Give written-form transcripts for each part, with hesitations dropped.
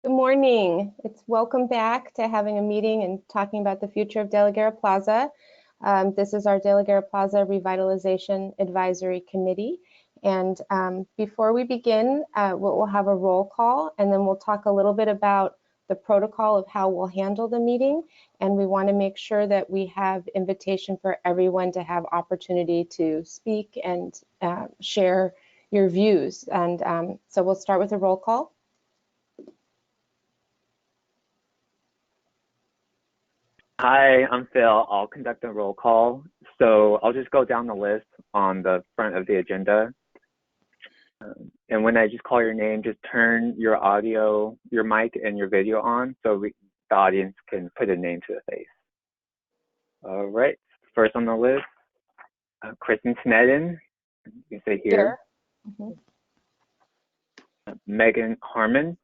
Good morning. It's welcome back to having a meeting and talking about the future of De la Guerra Plaza. This is our De la Guerra Plaza Revitalization Advisory Committee. And before we begin, we'll have a roll call, and then we'll talk a little bit about the protocol of how we'll handle the meeting. And we want to make sure that we have invitation for everyone to have opportunity to speak and share your views. And so we'll start with a roll call. Hi, I'm Phil. I'll conduct a roll call. So I'll just go down the list on the front of the agenda. And when I just call your name, just turn your audio, your mic and your video on so the audience can put a name to the face. All right, first on the list, Kristen Snedden, you can say here. Megan Harmon.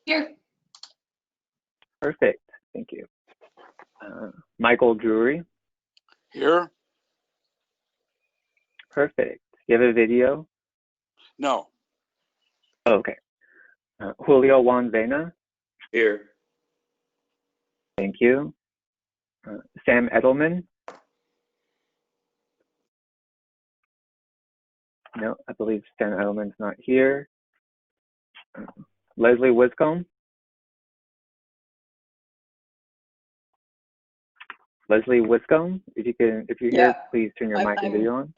Here. Perfect, thank you. Michael Drury. Here. Perfect. You have a video? No. Oh, okay. Julio Juan Vena. Here. Thank you. Sam Edelman. No, I believe Sam Edelman's not here. Leslie Wiscombe. Leslie Wiscombe, if you're here, please turn your mic and video on.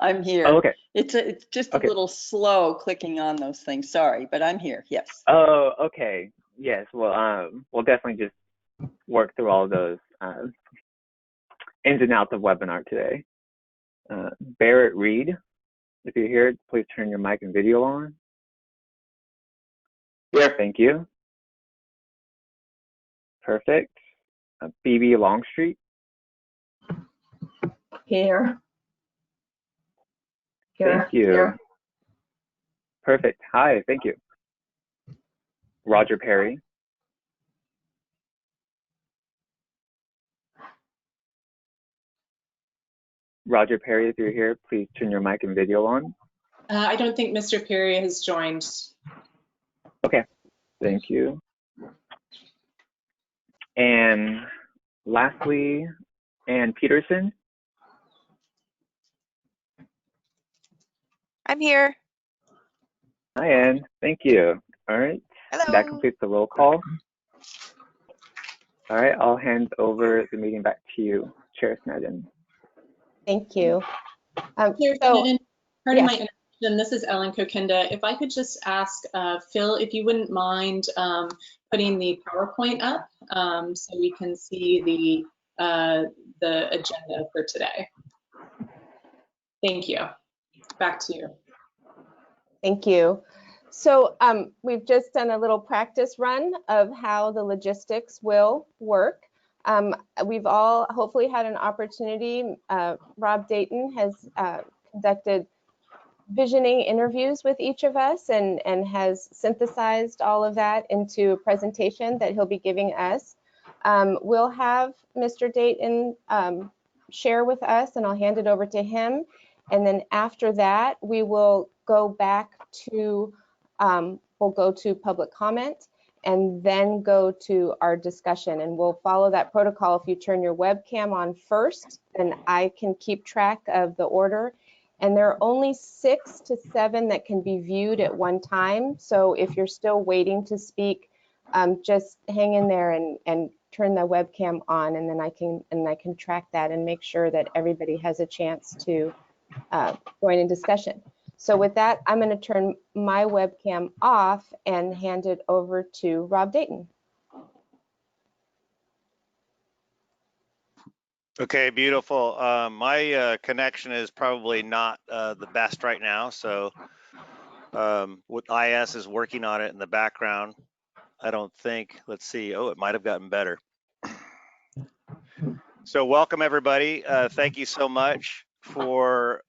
I'm here. Oh, okay. It's just a little slow clicking on those things. Sorry, but I'm here. Yes. Oh, okay. Yes. Well, we'll definitely just work through all of those ins and outs of webinar today. Barrett Reed, if you're here, please turn your mic and video on. Here. Thank you. Perfect. Phoebe Longstreet. Here. Thank you. Here. Perfect. Hi, thank you. Roger Perry. Roger Perry, if you're here, please turn your mic and video on. I don't think Mr. Perry has joined. Okay, thank you. And lastly, Ann Peterson. I'm here. Hi, Ann. Thank you. All right. Hello. That completes the roll call. All right, I'll hand over the meeting back to you, Chair Snedden. Thank you. Chair Snedden, pardon my interruption. This is Ellen Kokinda. If I could just ask Phil, if you wouldn't mind putting the PowerPoint up so we can see the agenda for today. Thank you. Back to you. Thank you. So we've just done a little practice run of how the logistics will work. We've all hopefully had an opportunity. Rob Dayton has conducted visioning interviews with each of us and has synthesized all of that into a presentation that he'll be giving us. We'll have Mr. Dayton share with us, and I'll hand it over to him. And then after that, we will go back to, we'll go to public comment and then go to our discussion, and we'll follow that protocol. If you turn your webcam on first, then I can keep track of the order. And there are only 6 to 7 that can be viewed at one time. So if you're still waiting to speak, just hang in there and turn the webcam on, and then I can track that and make sure that everybody has a chance to join in discussion. So with that, I'm going to turn my webcam off and hand it over to Rob Dayton. Okay, beautiful. My connection is probably not the best right now, so what IS is working on it in the background. I don't think, let's see, oh, it might have gotten better. So welcome everybody. Thank you so much for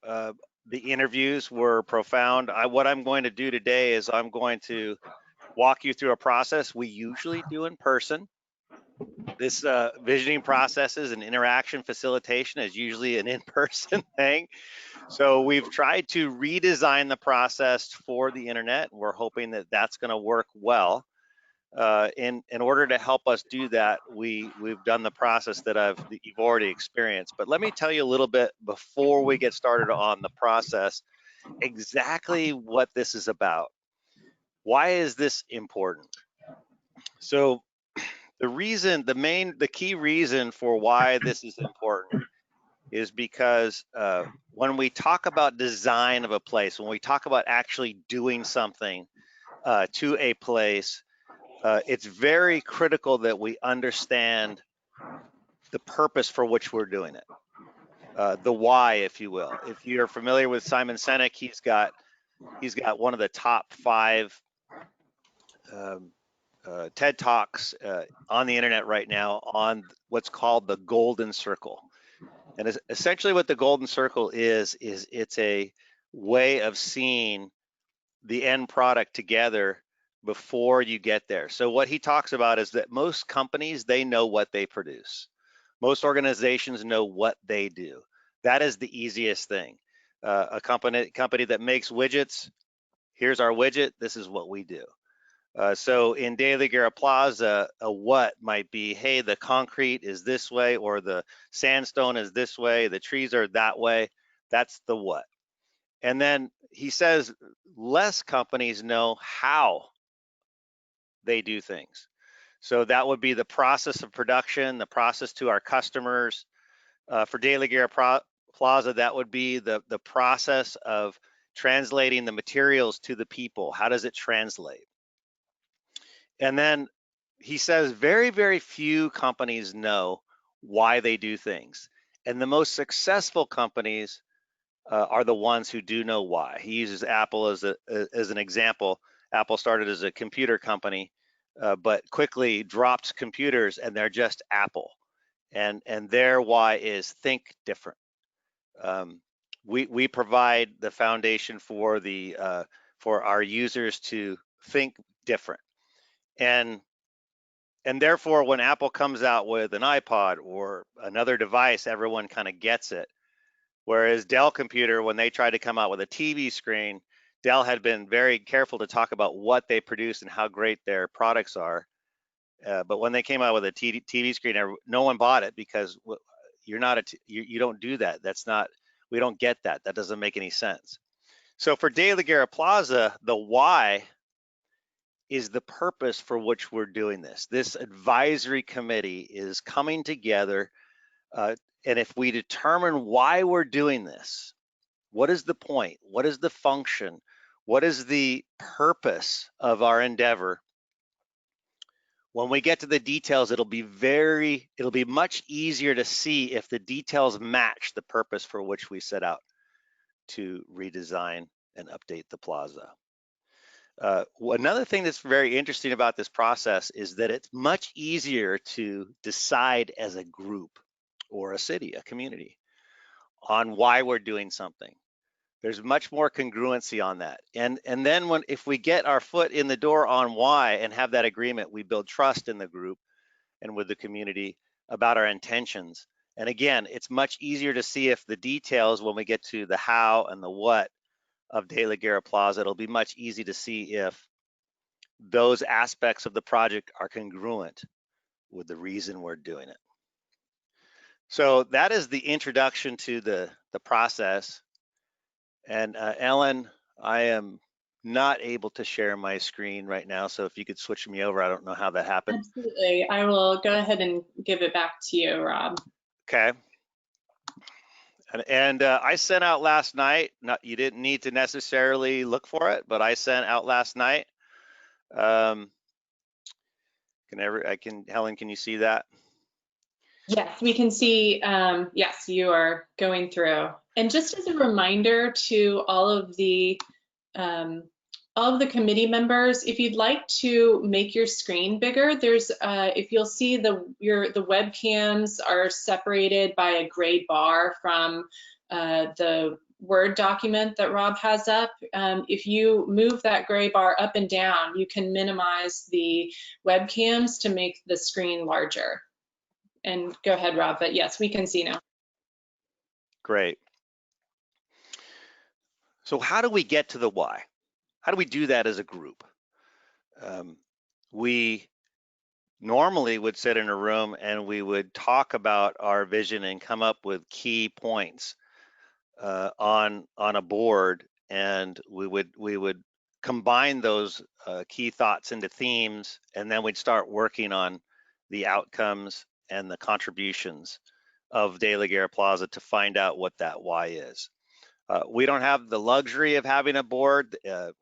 the interviews were profound. What I'm going to do today is I'm going to walk you through a process we usually do in person. This visioning processes and interaction facilitation is usually an in-person thing. So we've tried to redesign the process for the internet. We're hoping that that's going to work well. In order to help us do that, we've done the process that you've already experienced. But let me tell you a little bit before we get started on the process, exactly what this is about. Why is this important? So the key reason for why this is important is because when we talk about design of a place, when we talk about actually doing something to a place, it's very critical that we understand the purpose for which we're doing it, the why, if you will. If you're familiar with Simon Sinek, he's got one of the top 5 TED Talks on the internet right now on what's called the golden circle. And essentially what the golden circle is it's a way of seeing the end product together before you get there. So what he talks about is that most companies, they know what they produce. Most organizations know what they do. That is the easiest thing. A company that makes widgets, here's our widget, this is what we do. So in Daily Guerra Plaza, a what might be, hey, the concrete is this way, or the sandstone is this way, the trees are that way. That's the what. And then he says less companies know how they do things. So that would be the process of production, the process to our customers. For Daily Guerra Plaza, that would be the process of translating the materials to the people. How does it translate? And then he says very, very few companies know why they do things. And the most successful companies are the ones who do know why. He uses Apple as an example. Apple started as a computer company, but quickly dropped computers, and they're just Apple. And their why is think different. We provide the foundation for our users to think different. And therefore, when Apple comes out with an iPod or another device, everyone kind of gets it. Whereas Dell Computer, when they tried to come out with a TV screen, Dell had been very careful to talk about what they produce and how great their products are. But when they came out with a TV screen, no one bought it because you don't do that. We don't get that. That doesn't make any sense. So for Daily Guerra Plaza, the why is the purpose for which we're doing this. This advisory committee is coming together, and if we determine why we're doing this, what is the point? What is the function? What is the purpose of our endeavor? When we get to the details, it'll be much easier to see if the details match the purpose for which we set out to redesign and update the plaza. Another thing that's very interesting about this process is that it's much easier to decide as a group or a city, a community, on why we're doing something. There's much more congruency on that. And then if we get our foot in the door on why and have that agreement, we build trust in the group and with the community about our intentions. And again, it's much easier to see if the details, when we get to the how and the what of Daily Guerra Plaza, it'll be much easy to see if those aspects of the project are congruent with the reason we're doing it. So that is the introduction to the process. And Ellen, I am not able to share my screen right now, so if you could switch me over, I don't know how that happened. Absolutely. I will go ahead and give it back to you, Rob. Okay. And I sent out last night, you didn't need to necessarily look for it, but I sent out last night. Helen, can you see that? Yes, we can see, yes, you are going through. And just as a reminder to all of the committee members, if you'd like to make your screen bigger, there's, if you'll see the webcams are separated by a gray bar from the Word document that Rob has up. If you move that gray bar up and down, you can minimize the webcams to make the screen larger. And go ahead, Rob, but yes, we can see now. Great. So how do we get to the why? How do we do that as a group? We normally would sit in a room and we would talk about our vision and come up with key points on a board, and we would combine those key thoughts into themes, and then we'd start working on the outcomes and the contributions of De La Guerra Plaza to find out what that why is. We don't have the luxury of having a board.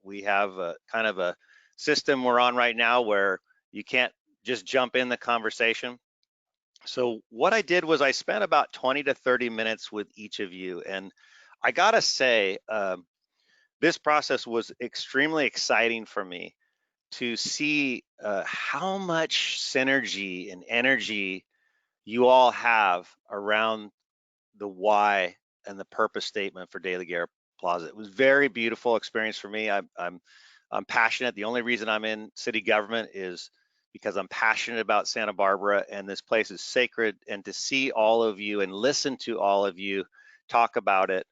We have a kind of a system we're on right now where you can't just jump in the conversation. So what I did was I spent about 20 to 30 minutes with each of you, and I gotta say, this process was extremely exciting for me to see how much synergy and energy you all have around the why and the purpose statement for De La Guerra Plaza. It was very beautiful experience for me. I'm passionate. The only reason I'm in city government is because I'm passionate about Santa Barbara, and this place is sacred. And to see all of you and listen to all of you talk about it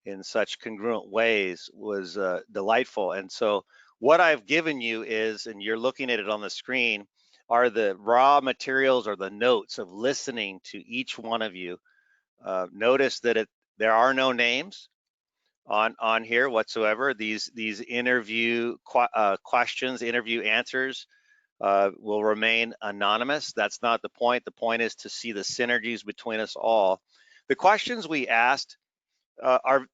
in such congruent ways was delightful. And so what I've given you is, and you're looking at it on the screen, are the raw materials or the notes of listening to each one of you. Notice that there are no names on here whatsoever. These interview questions, interview answers will remain anonymous. That's not the point. The point is to see the synergies between us all. The questions we asked are,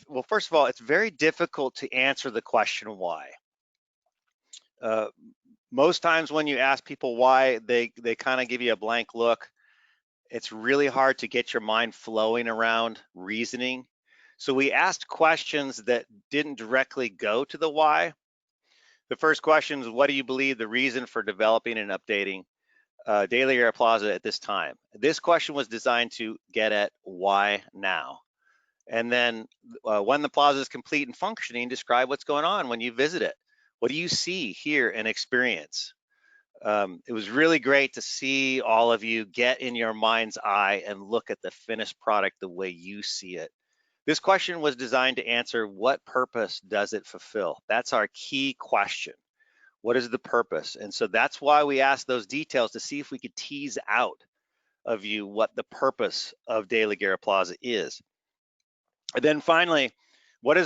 well, first of all, it's very difficult to answer the question why. Most times when you ask people why, they kind of give you a blank look. It's really hard to get your mind flowing around reasoning. So we asked questions that didn't directly go to the why. The first question is, what do you believe the reason for developing and updating De La Guerra Plaza at this time? This question was designed to get at why now. And then when the plaza is complete and functioning, describe what's going on when you visit it. What do you see, hear, and experience? It was really great to see all of you get in your mind's eye and look at the finished product the way you see it. This question was designed to answer, what purpose does it fulfill? That's our key question. What is the purpose? And so that's why we asked those details, to see if we could tease out of you what the purpose of De La Guerra Plaza is. And then finally, what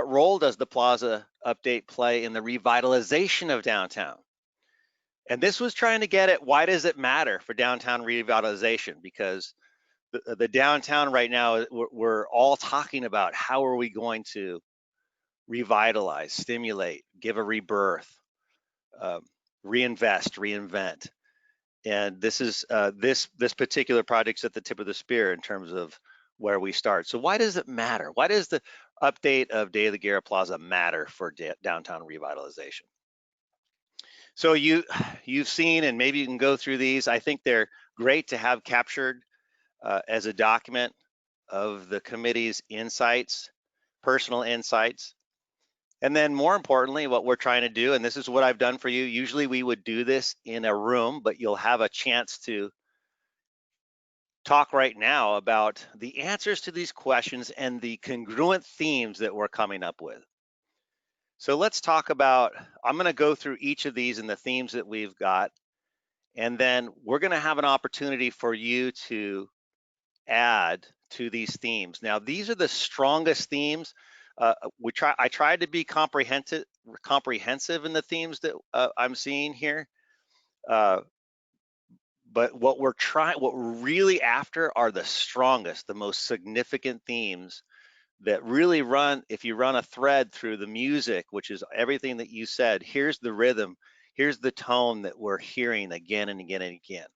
role does the plaza update play in the revitalization of downtown? And this was trying to get at, why does it matter for downtown revitalization? Because the downtown right now, we're all talking about how are we going to revitalize, stimulate, give a rebirth, reinvest, reinvent. And this is this particular project's at the tip of the spear in terms of where we start. So why does it matter? Why does the update of De La Guerra Plaza matter for downtown revitalization? So you've seen, and maybe you can go through these. I think they're great to have captured as a document of the committee's insights, personal insights. And then more importantly, what we're trying to do, and this is what I've done for you, usually we would do this in a room, but you'll have a chance to talk right now about the answers to these questions and the congruent themes that we're coming up with. So let's talk about, I'm going to go through each of these and the themes that we've got, and then we're going to have an opportunity for you to add to these themes. Now, these are the strongest themes. I tried to be comprehensive in the themes that I'm seeing here. But what we're really after are the strongest, the most significant themes that really run, if you run a thread through the music, which is everything that you said, here's the rhythm, here's the tone that we're hearing again and again and again.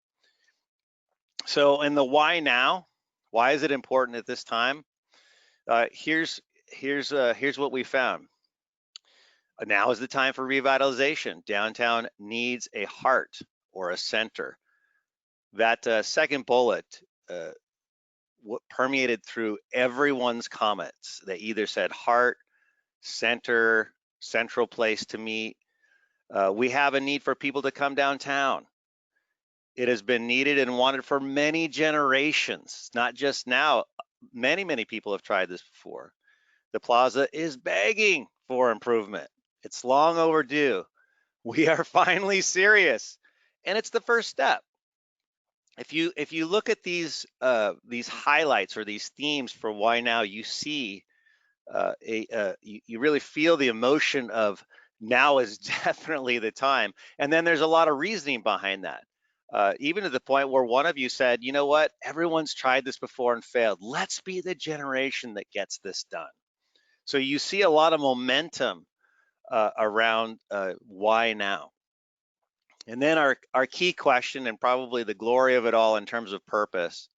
So in the why now, why is it important at this time? Here's what we found. Now is the time for revitalization. Downtown needs a heart or a center. That second bullet, what permeated through everyone's comments. They either said heart, center, central place to meet. We have a need for people to come downtown. It has been needed and wanted for many generations, not just now. Many people have tried this before. The Plaza is begging for improvement. It's long overdue. We are finally serious, and it's the first step. If you look at these highlights or these themes for why now, you see you really feel the emotion of now is definitely the time. And then there's a lot of reasoning behind that. Even to the point where one of you said, you know what, everyone's tried this before and failed. Let's be the generation that gets this done. So you see a lot of momentum around why now. And then our key question, and probably the glory of it all in terms of purpose,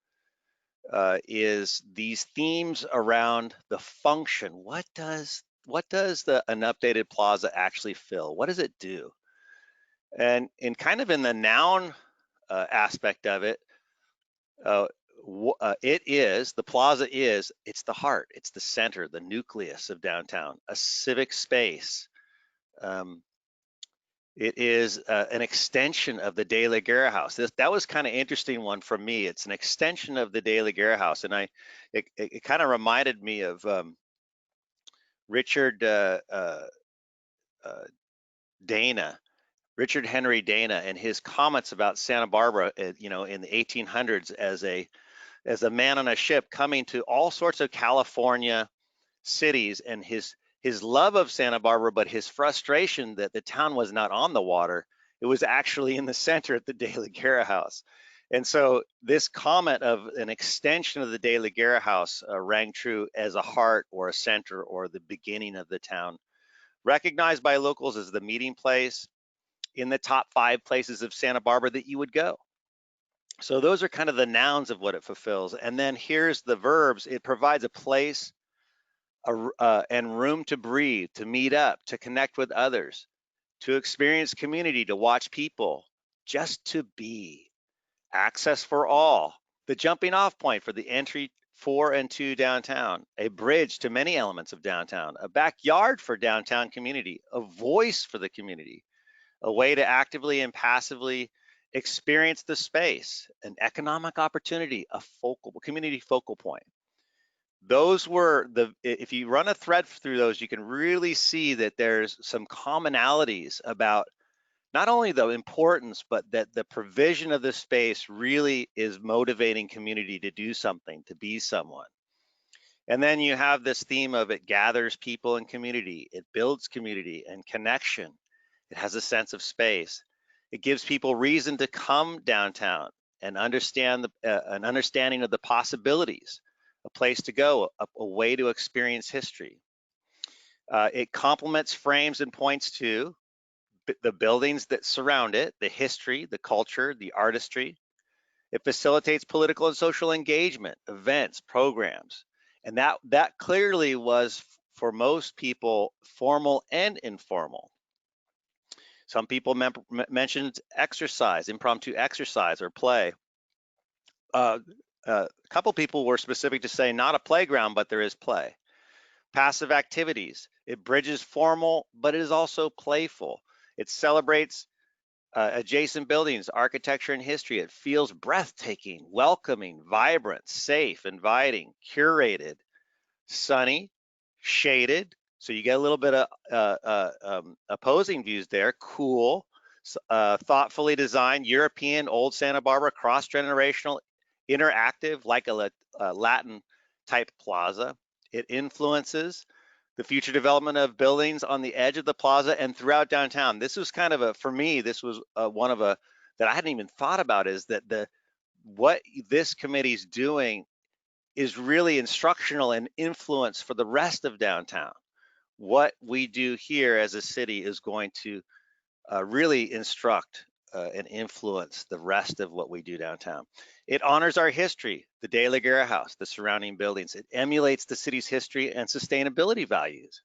is these themes around the function. What does an updated plaza actually fill? What does it do? And kind of in the noun aspect of it, the plaza it's the heart, it's the center, the nucleus of downtown, a civic space. It is an extension of the De La Guerra house. That was kind of interesting one for me. It's an extension of the De La Guerra house, and it kind of reminded me of Richard Dana, Richard Henry Dana, and his comments about Santa Barbara, in the 1800s as a man on a ship coming to all sorts of California cities, and his love of Santa Barbara, but his frustration that the town was not on the water. It was actually in the center at the De La Guerra house. And so this comment of an extension of the De La Guerra house rang true as a heart or a center or the beginning of the town, recognized by locals as the meeting place in the top 5 places of Santa Barbara that you would go. So those are kind of the nouns of what it fulfills. And then here's the verbs. It provides a place and room to breathe, to meet up, to connect with others, to experience community, to watch people, just to be. Access for all, the jumping off point for the entry for and to downtown, a bridge to many elements of downtown, a backyard for downtown community, a voice for the community, a way to actively and passively experience the space, an economic opportunity, a community focal point. Those were if you run a thread through those, you can really see that there's some commonalities about not only the importance, but that the provision of the space really is motivating community to do something, to be someone. And then you have this theme of it gathers people and community, it builds community and connection, it has a sense of space, it gives people reason to come downtown and understand an understanding of the possibilities, a place to go, a way to experience history. It complements, frames, and points to the buildings that surround it, the history, the culture, the artistry. It facilitates political and social engagement, events, programs. And that clearly was, for most people, formal and informal. Some people mentioned exercise, impromptu exercise or play. A couple people were specific to say not a playground, but there is play. Passive activities. It bridges formal, but it is also playful. It celebrates adjacent buildings, architecture, and history. It feels breathtaking, welcoming, vibrant, safe, inviting, curated, sunny, shaded. So you get a little bit of opposing views there. Cool, thoughtfully designed, European, old Santa Barbara, cross-generational, interactive, like a Latin type plaza. It influences the future development of buildings on the edge of the plaza and throughout downtown. This was kind of for me, this was one of that I hadn't even thought about, is that what this committee's doing is really instructional and influence for the rest of downtown. What we do here as a city is going to really instruct and influence the rest of what we do downtown. It honors our history, the De La Guerra house, the surrounding buildings. It emulates the city's history and sustainability values.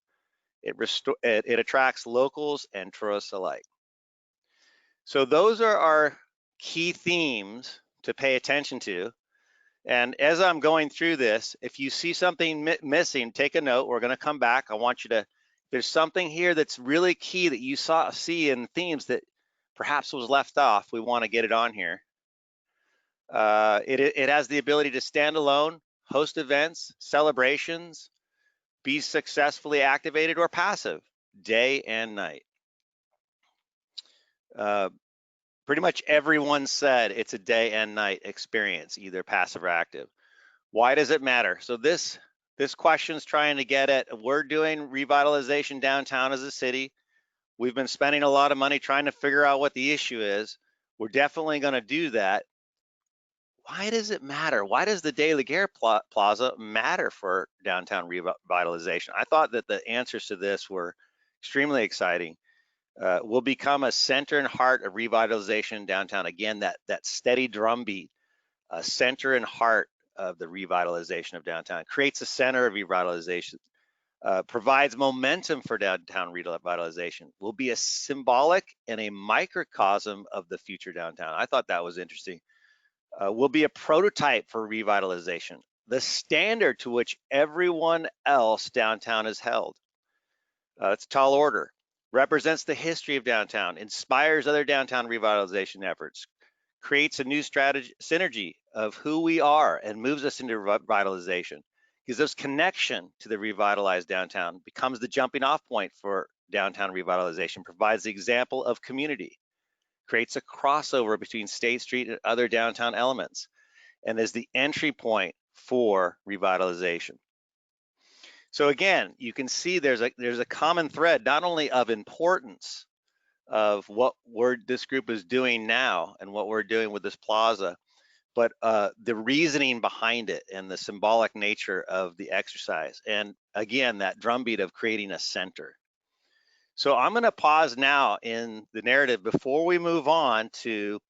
It attracts locals and tourists alike. So those are our key themes to pay attention to. And as I'm going through this, if you see something missing, take a note. We're going to come back. I want you to, if there's something here that's really key that you see in themes that perhaps was left off, we want to get it on here. It has the ability to stand alone, host events, celebrations, be successfully activated or passive, day and night. Pretty much everyone said it's a day and night experience, either passive or active. Why does it matter? So this question's trying to get at, we're doing revitalization downtown as a city. We've been spending a lot of money trying to figure out what the issue is. We're definitely going to do that. Why does it matter? Why does the De La Guerra Plaza matter for downtown revitalization? I thought that the answers to this were extremely exciting. Will become a center and heart of revitalization downtown. Again, that steady drumbeat, center and heart of the revitalization of downtown, creates a center of revitalization, provides momentum for downtown revitalization, will be a symbolic and a microcosm of the future downtown. I thought that was interesting. Will be a prototype for revitalization, the standard to which everyone else downtown is held. It's a tall order. Represents the history of downtown, inspires other downtown revitalization efforts, creates a new strategy, synergy of who we are, and moves us into revitalization. Gives us connection to the revitalized downtown, becomes the jumping off point for downtown revitalization, provides the example of community, creates a crossover between State Street and other downtown elements, and is the entry point for revitalization. So again, you can see there's a common thread, not only of importance of what this group is doing now and what we're doing with this plaza, but the reasoning behind it and the symbolic nature of the exercise. And again, that drumbeat of creating a center. So I'm going to pause now in the narrative before we move on to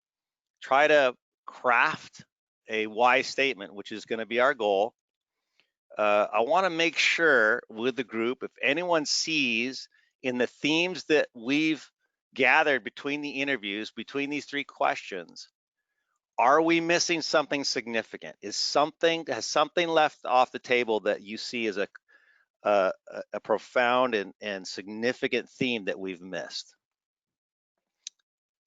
try to craft a why statement, which is going to be our goal. I want to make sure with the group, if anyone sees in the themes that we've gathered between the interviews, between these three questions, are we missing something significant? Has something left off the table that you see as a profound and significant theme that we've missed?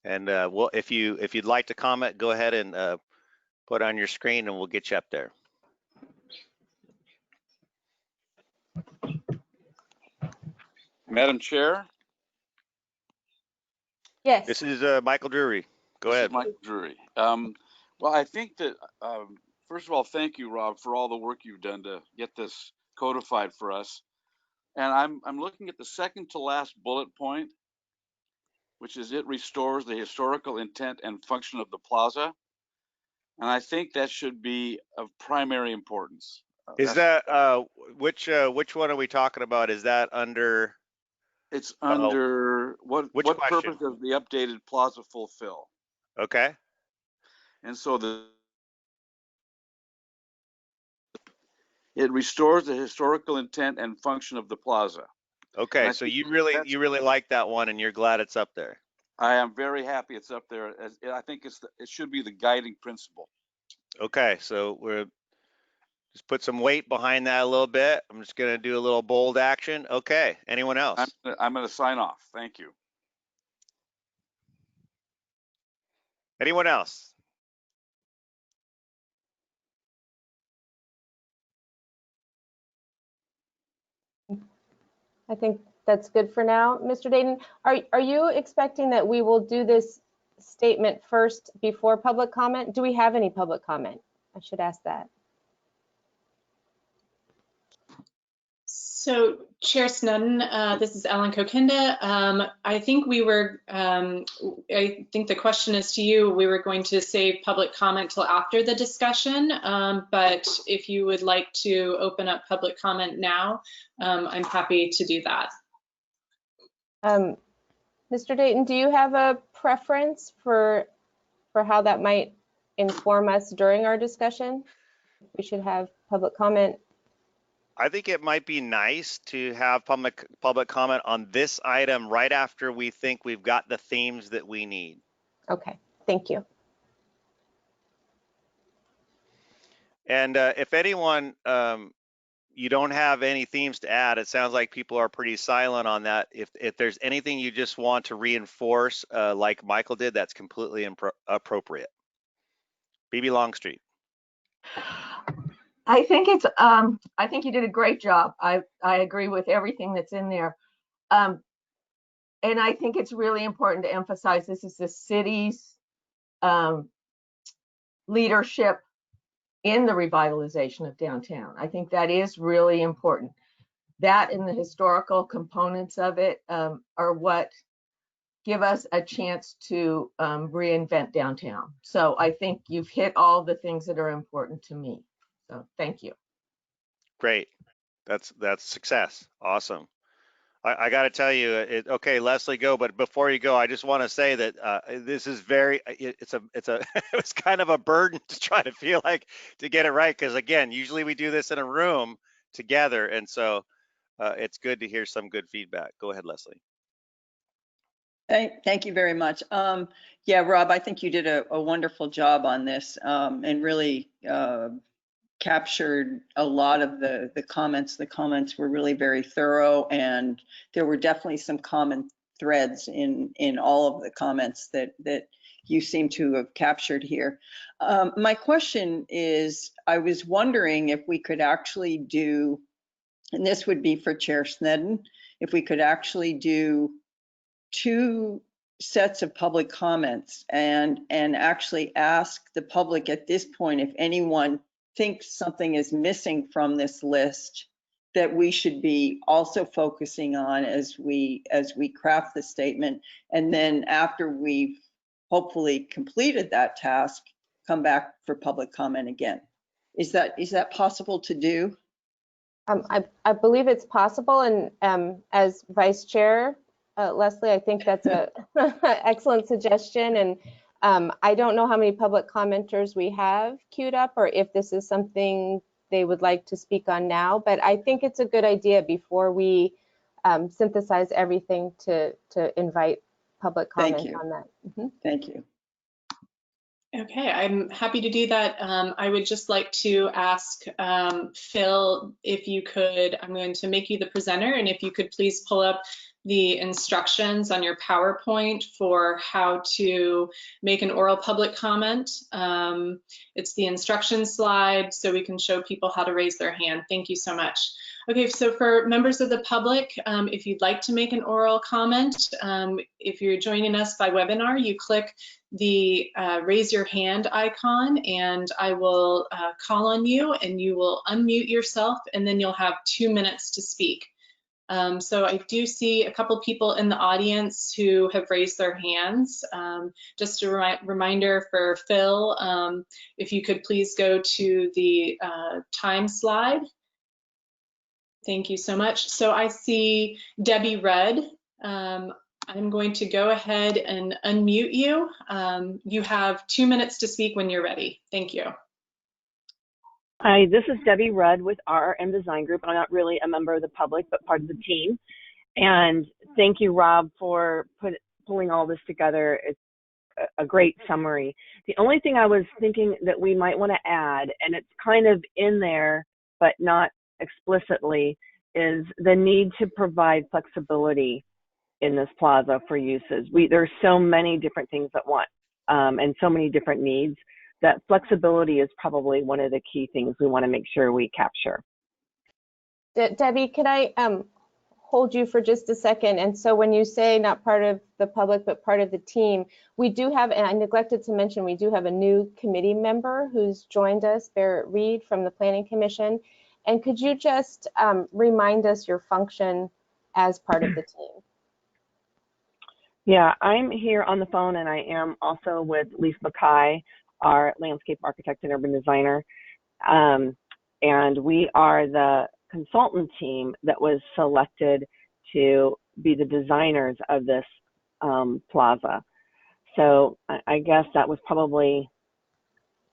And well, if you'd like to comment, go ahead and put it on your screen, and we'll get you up there. Madam Chair, Yes. This is Michael Drury. Go ahead. this is Michael Drury. Well, I think that, first of all, thank you, Rob, for all the work you've done to get this codified for us. And I'm looking at the second to last bullet point, which is it restores the historical intent and function of the plaza. And I think that should be of primary importance. Is that which one are we talking about? Is that under? It's under what question? purpose does the updated plaza fulfill? Okay. And so it restores the historical intent and function of the plaza. Okay, so you really like that one, and you're glad it's up there. I am very happy it's up there. I think it should be the guiding principle. Okay, so we're just put some weight behind that a little bit. I'm just going to do a little bold action. Okay, anyone else? I'm going to sign off. Thank you. Anyone else? I think that's good for now. Mr. Dayton, are you expecting that we will do this statement first before public comment? Do we have any public comment? I should ask that. So, Chair Snedden, this is Ellen Kokinda. I think I think the question is to you. We were going to save public comment till after the discussion, but if you would like to open up public comment now, I'm happy to do that. Mr. Dayton, do you have a preference for how that might inform us during our discussion? We should have public comment. I think it might be nice to have public comment on this item right after we think we've got the themes that we need. Okay, thank you. And if anyone, you don't have any themes to add, it sounds like people are pretty silent on that. If there's anything you just want to reinforce, like Michael did, that's completely appropriate. BB Longstreet. I think I think you did a great job. I agree with everything that's in there. And I think it's really important to emphasize this is the city's leadership in the revitalization of downtown. I think that is really important. That and the historical components of it are what give us a chance to reinvent downtown. So I think you've hit all the things that are important to me. So thank you. Great. That's success. Awesome. I got to tell you, okay, Leslie, go. But before you go, I just want to say that this is it's a it was kind of a burden to try to feel like to get it right, because again, usually we do this in a room together, and so it's good to hear some good feedback. Go ahead, Leslie. Thank you very much. Yeah, Rob, I think you did a wonderful job on this and really captured a lot of the comments. The comments were really very thorough, and there were definitely some common threads in all of the comments that you seem to have captured here. My question is, I was wondering if we could actually do, and this would be for Chair Snedden, if we could actually do 2 sets of public comments and actually ask the public at this point if anyone thinks something is missing from this list that we should be also focusing on as we craft the statement, and then after we've hopefully completed that task, come back for public comment again. Is that possible to do? I believe it's possible, and as Vice Chair, Leslie, I think that's a excellent suggestion. And I don't know how many public commenters we have queued up, or if this is something they would like to speak on now, but I think it's a good idea before we synthesize everything to invite public comment on that. Mm-hmm. Thank you. Okay, I'm happy to do that. I would just like to ask Phil, if you could, I'm going to make you the presenter, and if you could please pull up the instructions on your PowerPoint for how to make an oral public comment. It's the instruction slide, so we can show people how to raise their hand. Thank you so much. Okay, so for members of the public, if you'd like to make an oral comment, if you're joining us by webinar, you click the raise your hand icon, and I will call on you, and you will unmute yourself, and then you'll have 2 minutes to speak. So I do see a couple people in the audience who have raised their hands. Just a reminder for Phil, if you could please go to the time slide. Thank you so much. So I see Debbie Rudd. I'm going to go ahead and unmute you. You have 2 minutes to speak when you're ready. Thank you. Hi, this is Debbie Rudd with RRM Design Group. I'm not really a member of the public, but part of the team. And thank you, Rob, for pulling all this together. It's a great summary. The only thing I was thinking that we might want to add, and it's kind of in there, but not explicitly, is the need to provide flexibility in this plaza for uses. There's so many different things at once and so many different needs that flexibility is probably one of the key things we want to make sure we capture. Debbie, could I hold you for just a second? And so when you say not part of the public, but part of the team, we do have, and I neglected to mention, we do have a new committee member who's joined us, Barrett Reed from the Planning Commission. And could you just remind us your function as part of the team? Yeah, I'm here on the phone, and I am also with Lisa Mackay, our landscape architect and urban designer. And we are the consultant team that was selected to be the designers of this plaza. So I guess that was probably,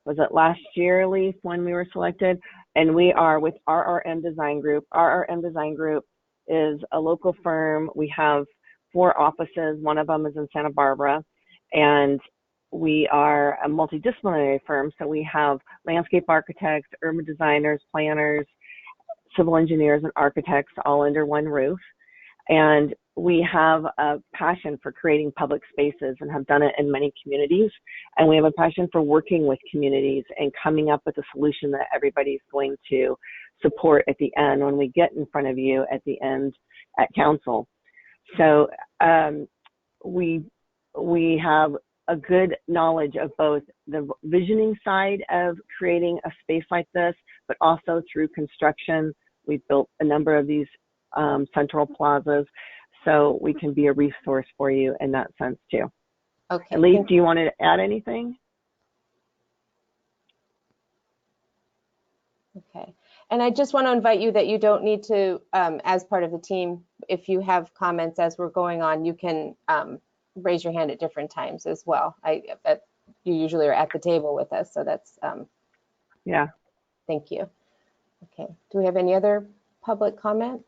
was it last year, Lisa, when we were selected? And we are with RRM Design Group. RRM Design Group is a local firm. We have 4 offices. One of them is in Santa Barbara. And we are a multidisciplinary firm, so we have landscape architects, urban designers, planners, civil engineers, and architects all under one roof. And we have a passion for creating public spaces and have done it in many communities. And we have a passion for working with communities and coming up with a solution that everybody's going to support at the end when we get in front of you at the end at council. So we have a good knowledge of both the visioning side of creating a space like this, but also through construction. We've built a number of these central plazas, so we can be a resource for you in that sense too. Okay. Elise, do you want to add anything? Okay. And I just want to invite you that you don't need to, as part of the team, if you have comments as we're going on, you can raise your hand at different times as well. You usually are at the table with us, so that's, Yeah. thank you. Okay. Do we have any other public comment?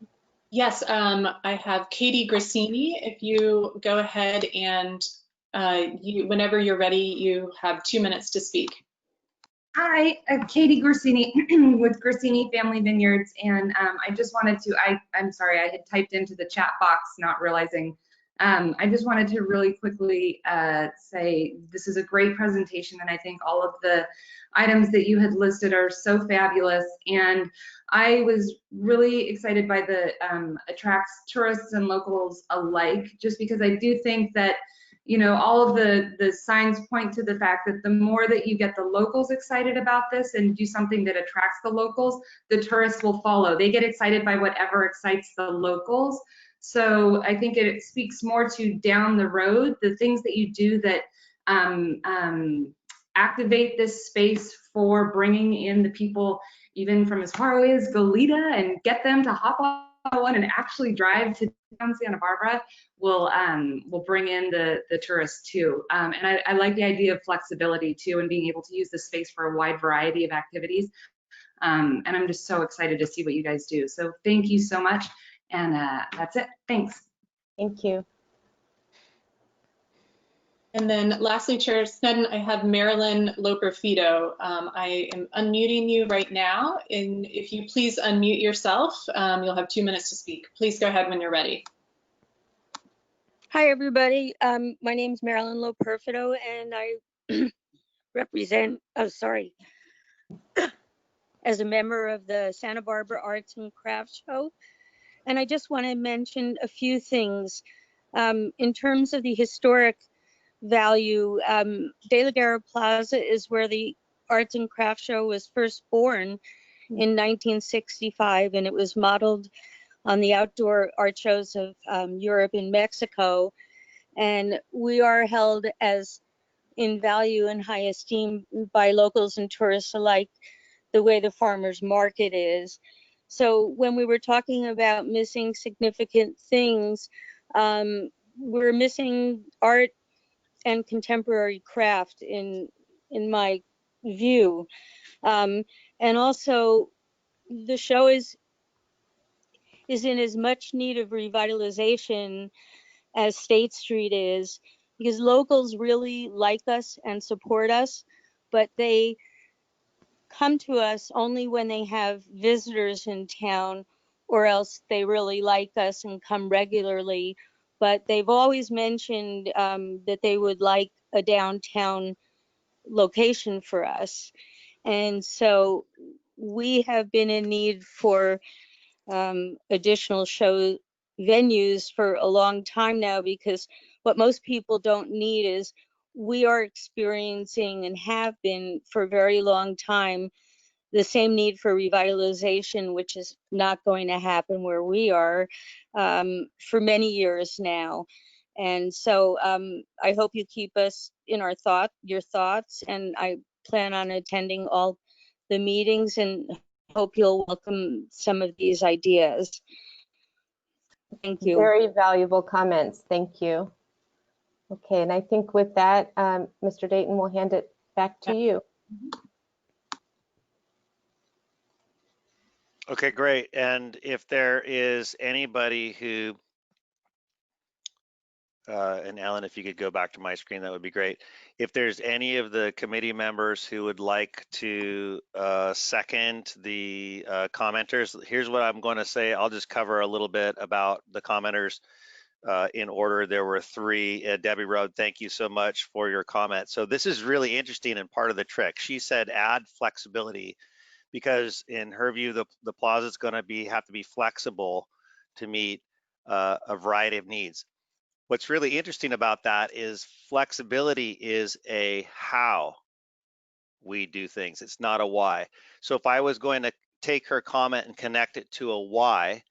Yes, I have Katie Grassini. If you go ahead and whenever you're ready, you have 2 minutes to speak. Hi, I'm Katie Grassini with Grassini Family Vineyards, and I just wanted to, I'm sorry, I had typed into the chat box not realizing. I just wanted to really quickly say this is a great presentation, and I think all of the items that you had listed are so fabulous, and I was really excited by the attracts tourists and locals alike, just because I do think that, you know, all of the signs point to the fact that the more that you get the locals excited about this and do something that attracts the locals, the tourists will follow. They get excited by whatever excites the locals. So I think it speaks more to down the road, the things that you do that activate this space for bringing in the people even from as far away as Goleta and get them to hop on one and actually drive to down Santa Barbara will bring in the tourists too. And I like the idea of flexibility too and being able to use the space for a wide variety of activities. And I'm just so excited to see what you guys do. So thank you so much. And that's it. Thanks. Thank you. And then lastly, Chair Snedden, I have Marilyn Loper-Fido. I am unmuting you right now. And if you please unmute yourself, you'll have 2 minutes to speak. Please go ahead when you're ready. Hi, everybody. My name is Marilyn Loperfido, and I represent, as a member of the Santa Barbara Arts and Crafts Show. And I just want to mention a few things. In terms of the historic value, De la Guerra Plaza is where the Arts and Crafts Show was first born in 1965, and it was modeled on the outdoor art shows of Europe and Mexico. And we are held as in value and high esteem by locals and tourists alike, the way the farmers market is. So when we were talking about missing significant things, we're missing art and contemporary craft in my view. And also the show is in as much need of revitalization as State Street is, because locals really like us and support us, but they come to us only when they have visitors in town, or else they really like us and come regularly. But they've always mentioned that they would like a downtown location for us. And so we have been in need for additional show venues for a long time now, because what most people don't need is, we are experiencing and have been for a very long time the same need for revitalization, which is not going to happen where we are for many years now. And so I hope you keep us in your thoughts, and I plan on attending all the meetings and hope you'll welcome some of these ideas. Thank you. Very valuable comments. Thank you. Okay, and I think with that, Mr. Dayton, we'll hand it back to you. Okay, great. And if there is anybody who and Ellen, if you could go back to my screen, that would be great. If there's any of the committee members who would like to second the commenters, here's what I'm going to say. I'll just cover a little bit about the commenters in order. There were three. Debbie Rode, thank you so much for your comment. So this is really interesting and part of the trick. She said add flexibility, because in her view, the plaza is going to have to be flexible to meet a variety of needs. What's really interesting about that is flexibility is a how we do things. It's not a why. So if I was going to take her comment and connect it to a why,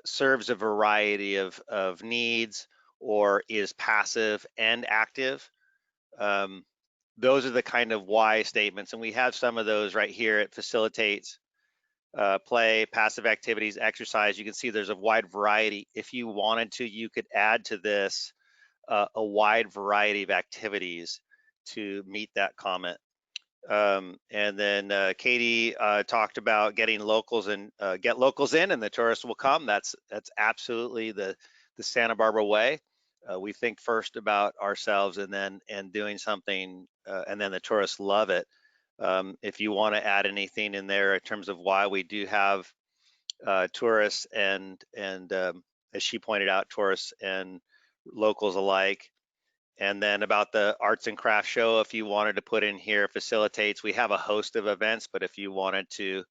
serves a variety of needs, or is passive and active. Those are the kind of why statements, and we have some of those right here. It facilitates play, passive activities, exercise. You can see there's a wide variety. If you wanted to, you could add to this a wide variety of activities to meet that comment. And then Katie talked about getting locals and get locals in, and the tourists will come. That's absolutely the Santa Barbara way. We think first about ourselves and doing something, and then the tourists love it. If you want to add anything in there in terms of why we do have tourists and as she pointed out, tourists and locals alike. And then about the arts and crafts show, if you wanted to put in here, facilitates. We have a host of events, but if you wanted to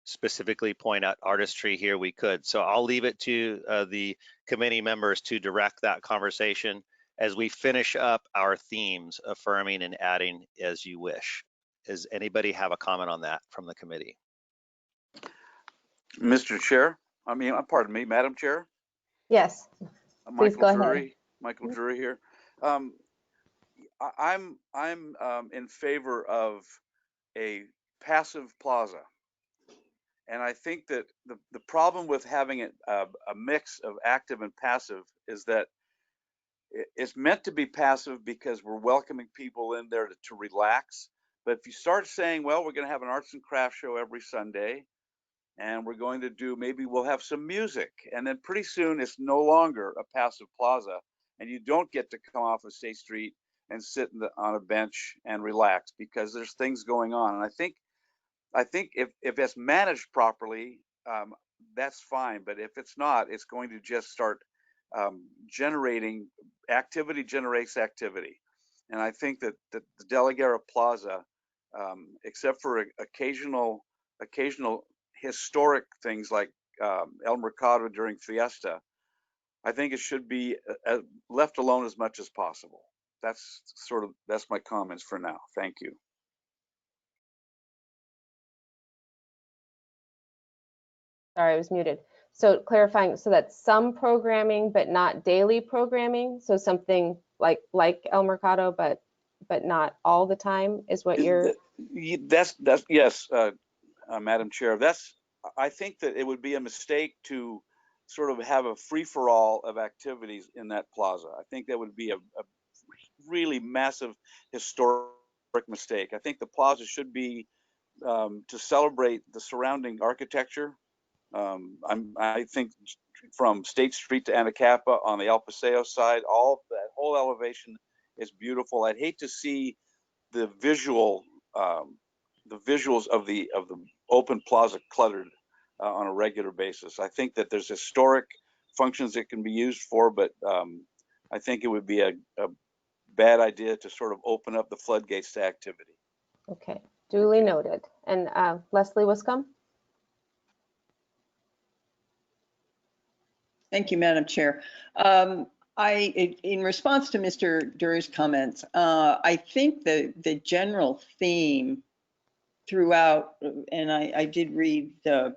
specifically point out artistry here, we could. So I'll leave it to the committee members to direct that conversation as we finish up our themes, affirming and adding as you wish. Does anybody have a comment on that from the committee? Mr. Chair, pardon me, Madam Chair. Yes, please go Michael ahead. Drury here. I'm in favor of a passive plaza. And I think that the problem with having a mix of active and passive is that it's meant to be passive because we're welcoming people in there to relax. But if you start saying, well, we're going to have an arts and crafts show every Sunday, and we're going to do, maybe we'll have some music, and then pretty soon it's no longer a passive plaza, and you don't get to come off of State Street and sit on a bench and relax because there's things going on. And I think if it's managed properly, that's fine. But if it's not, it's going to just start generating activity generates activity. And I think that the De La Guerra Plaza, except for occasional historic things like El Mercado during Fiesta, I think it should be left alone as much as possible. That's my comments for now. Thank you. Sorry, I was muted. So clarifying, so that's some programming, but not daily programming. So something like El Mercado, but not all the time is what you're. That's yes, Madam Chair. I think that it would be a mistake to sort of have a free-for-all of activities in that plaza. I think that would be a really massive historic mistake. I think the plaza should be to celebrate the surrounding architecture. I think from State Street to Anacapa on the El Paseo side, that whole elevation is beautiful. I'd hate to see the visuals of the open plaza cluttered on a regular basis. I think that there's historic functions it can be used for, but I think it would be a bad idea to sort of open up the floodgates to activity. Okay, duly noted. And Leslie Wiscombe? Thank you, Madam Chair. In response to Mr. Durr's comments, I think the general theme throughout, and I did read the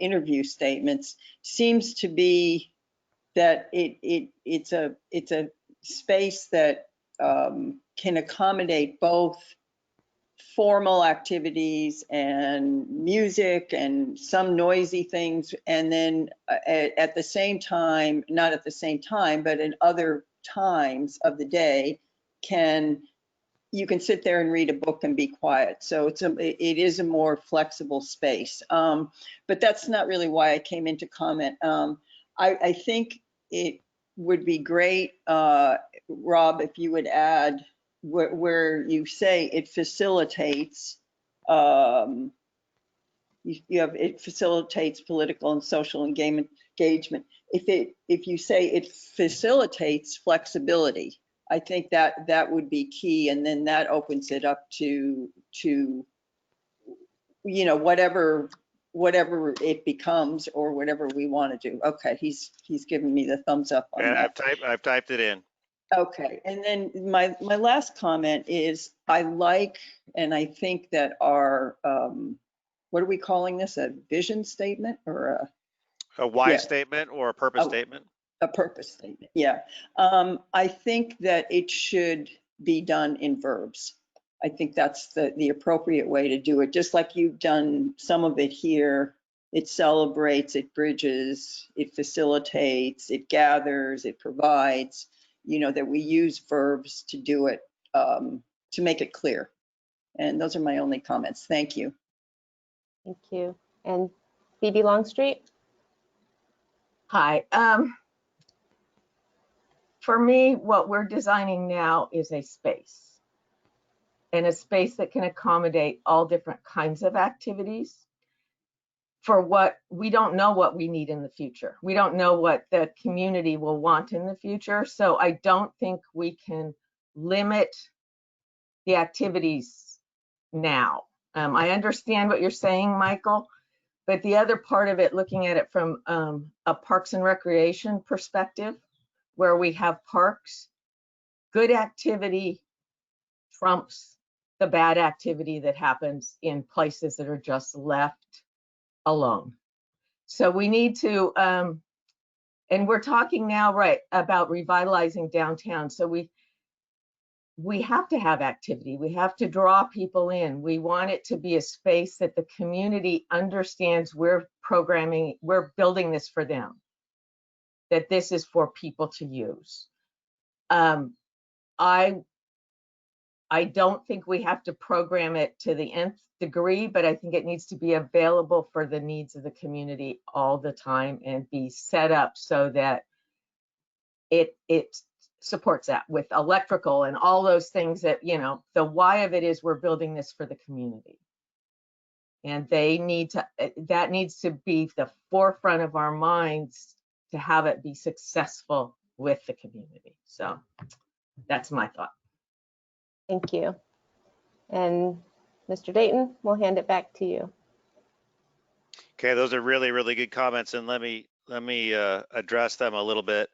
interview statements, seems to be that it's a space that can accommodate both formal activities and music and some noisy things, and then at the same time, not at the same time, but in other times of the day, you can sit there and read a book and be quiet. So it is a more flexible space. But that's not really why I came into comment. I think would be great, Rob, if you would add where you say it facilitates, you have, it facilitates political and social engagement. If you say it facilitates flexibility, I think that would be key, and then that opens it up to whatever it becomes or whatever we want to do. Okay, he's giving me the thumbs up on Yeah, that. I've typed it in. Okay, and then my last comment is I like, and I think that our, what are we calling this? A vision statement or A why yeah. statement or a purpose statement? A purpose statement, yeah. I think that it should be done in verbs. I think that's the appropriate way to do it, just like you've done some of it here. It celebrates, it bridges, it facilitates, it gathers, it provides, that we use verbs to do it, to make it clear. And those are my only comments. Thank you. Thank you. And Phoebe Longstreet? Hi. For me, what we're designing now is a space, and a space that can accommodate all different kinds of activities for what we don't know what we need in the future. We don't know what the community will want in the future. So I don't think we can limit the activities now. I understand what you're saying, Michael, but the other part of it, looking at it from a Parks and Recreation perspective, where we have parks, good activity trumps the bad activity that happens in places that are just left alone. So we need to, and we're talking now, right, about revitalizing downtown. So we have to have activity. We have to draw people in. We want it to be a space that the community understands we're programming, we're building this for them, that this is for people to use. I don't think we have to program it to the nth degree, but I think it needs to be available for the needs of the community all the time and be set up so that it supports that with electrical and all those things that, the why of it is we're building this for the community. And they need to, that needs to be the forefront of our minds to have it be successful with the community. So that's my thought. Thank you. And Mr. Dayton, we'll hand it back to you. Okay, those are really, really good comments, and let me address them a little bit.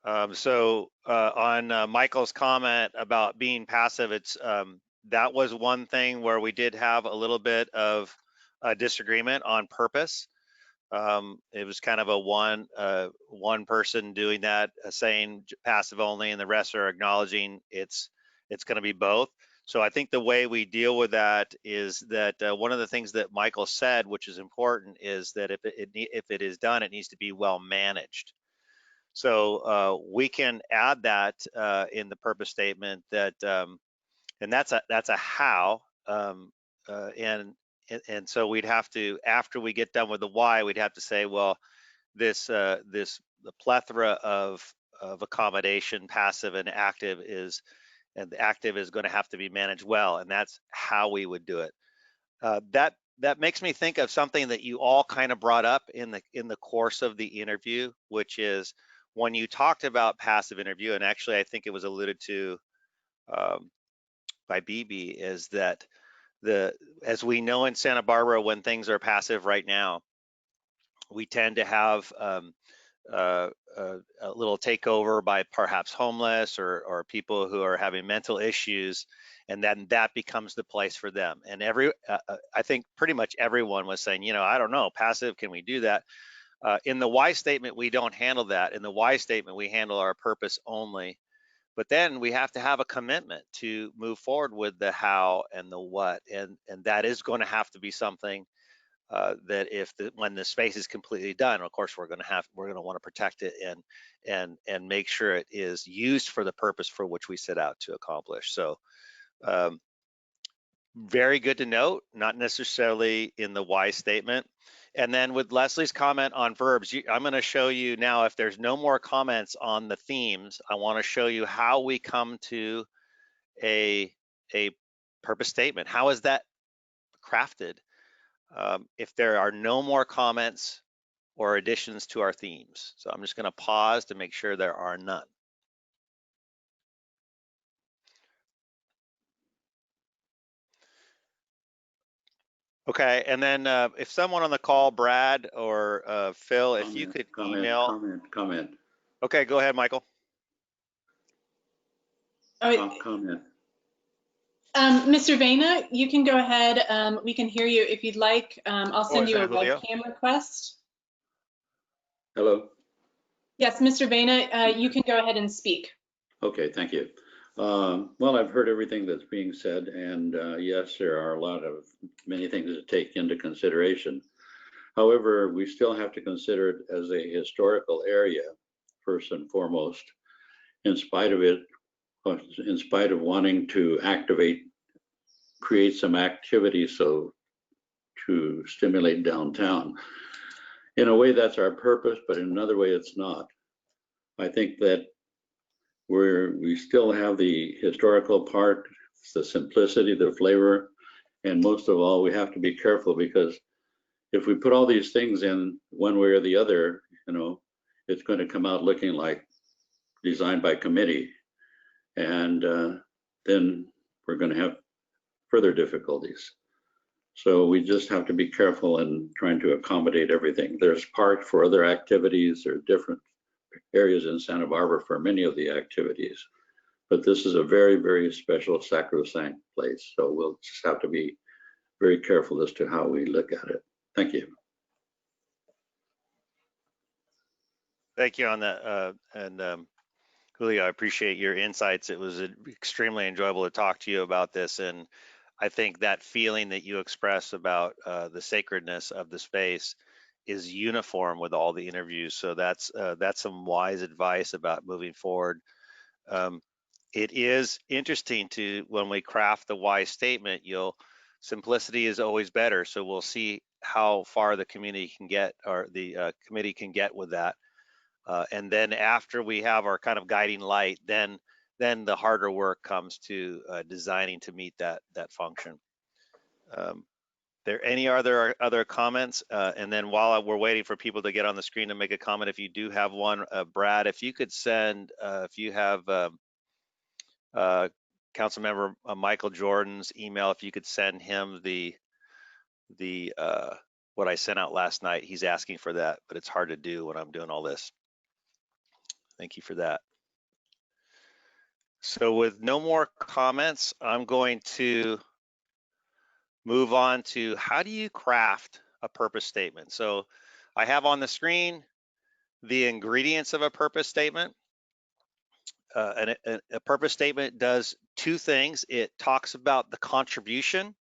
On Michael's comment about being passive, it's that was one thing where we did have a little bit of a disagreement on purpose. It was kind of a one person doing that, saying passive only, and the rest are acknowledging it's going to be both. So I think the way we deal with that is that one of the things that Michael said, which is important, is that if it is done, it needs to be well managed. So we can add that in the purpose statement, that and that's a how, and so we'd have to, after we get done with the why, we'd have to say, well, the plethora of accommodation, passive and active, and the active is going to have to be managed well, and that's how we would do it. That makes me think of something that you all kind of brought up in the course of the interview, which is when you talked about passive interview, and actually I think it was alluded to by BB, is that as we know in Santa Barbara, when things are passive right now, we tend to have a little takeover by perhaps homeless or people who are having mental issues, and then that becomes the place for them. And I think pretty much everyone was saying, I don't know, passive, can we do that? In the why statement, we don't handle that. In the why statement, we handle our purpose only. But then we have to have a commitment to move forward with the how and the what, and that is going to have to be something that when the space is completely done, of course we're going to want to protect it and make sure it is used for the purpose for which we set out to accomplish. So very good to note, not necessarily in the why statement. And then with Leslie's comment on verbs, I'm going to show you now, if there's no more comments on the themes, I want to show you how we come to a purpose statement. How is that crafted? If there are no more comments or additions to our themes. So I'm just going to pause to make sure there are none. Okay, and then if someone on the call, Brad or Phil, if you could email. Comment. Okay, go ahead, Michael. Comment. Mr. Vena, you can go ahead. We can hear you if you'd like. I'll send you a webcam request. Hello. Yes, Mr. Vena, you can go ahead and speak. Okay, thank you. Well, I've heard everything that's being said, and yes, there are many things to take into consideration. However, we still have to consider it as a historical area, first and foremost, in spite of wanting to create some activity to stimulate downtown. In a way, that's our purpose, but in another way, it's not. I think that we still have the historical part, the simplicity, the flavor, and most of all, we have to be careful, because if we put all these things in one way or the other, it's going to come out looking like designed by committee, and then we're going to have further difficulties. So we just have to be careful in trying to accommodate everything. There's parks for other activities. There are different areas in Santa Barbara for many of the activities, but this is a very, very special sacrosanct place. So we'll just have to be very careful as to how we look at it. Thank you. Thank you on that. Julio, I appreciate your insights. It was extremely enjoyable to talk to you about this. And I think that feeling that you express about the sacredness of the space is uniform with all the interviews. So that's some wise advice about moving forward. It is interesting when we craft the why statement, simplicity is always better. So we'll see how far the community can get, or the committee can get with that. And then after we have our kind of guiding light, then the harder work comes to designing to meet that function. There any other comments? And then while we're waiting for people to get on the screen to make a comment, if you do have one, Brad, if you could send, if you have Councilmember Michael Jordan's email, if you could send him the what I sent out last night. He's asking for that, but it's hard to do when I'm doing all this. Thank you for that. So with no more comments, I'm going to move on to how do you craft a purpose statement. So I have on the screen the ingredients of a purpose statement. And a purpose statement does two things. It talks about the contribution,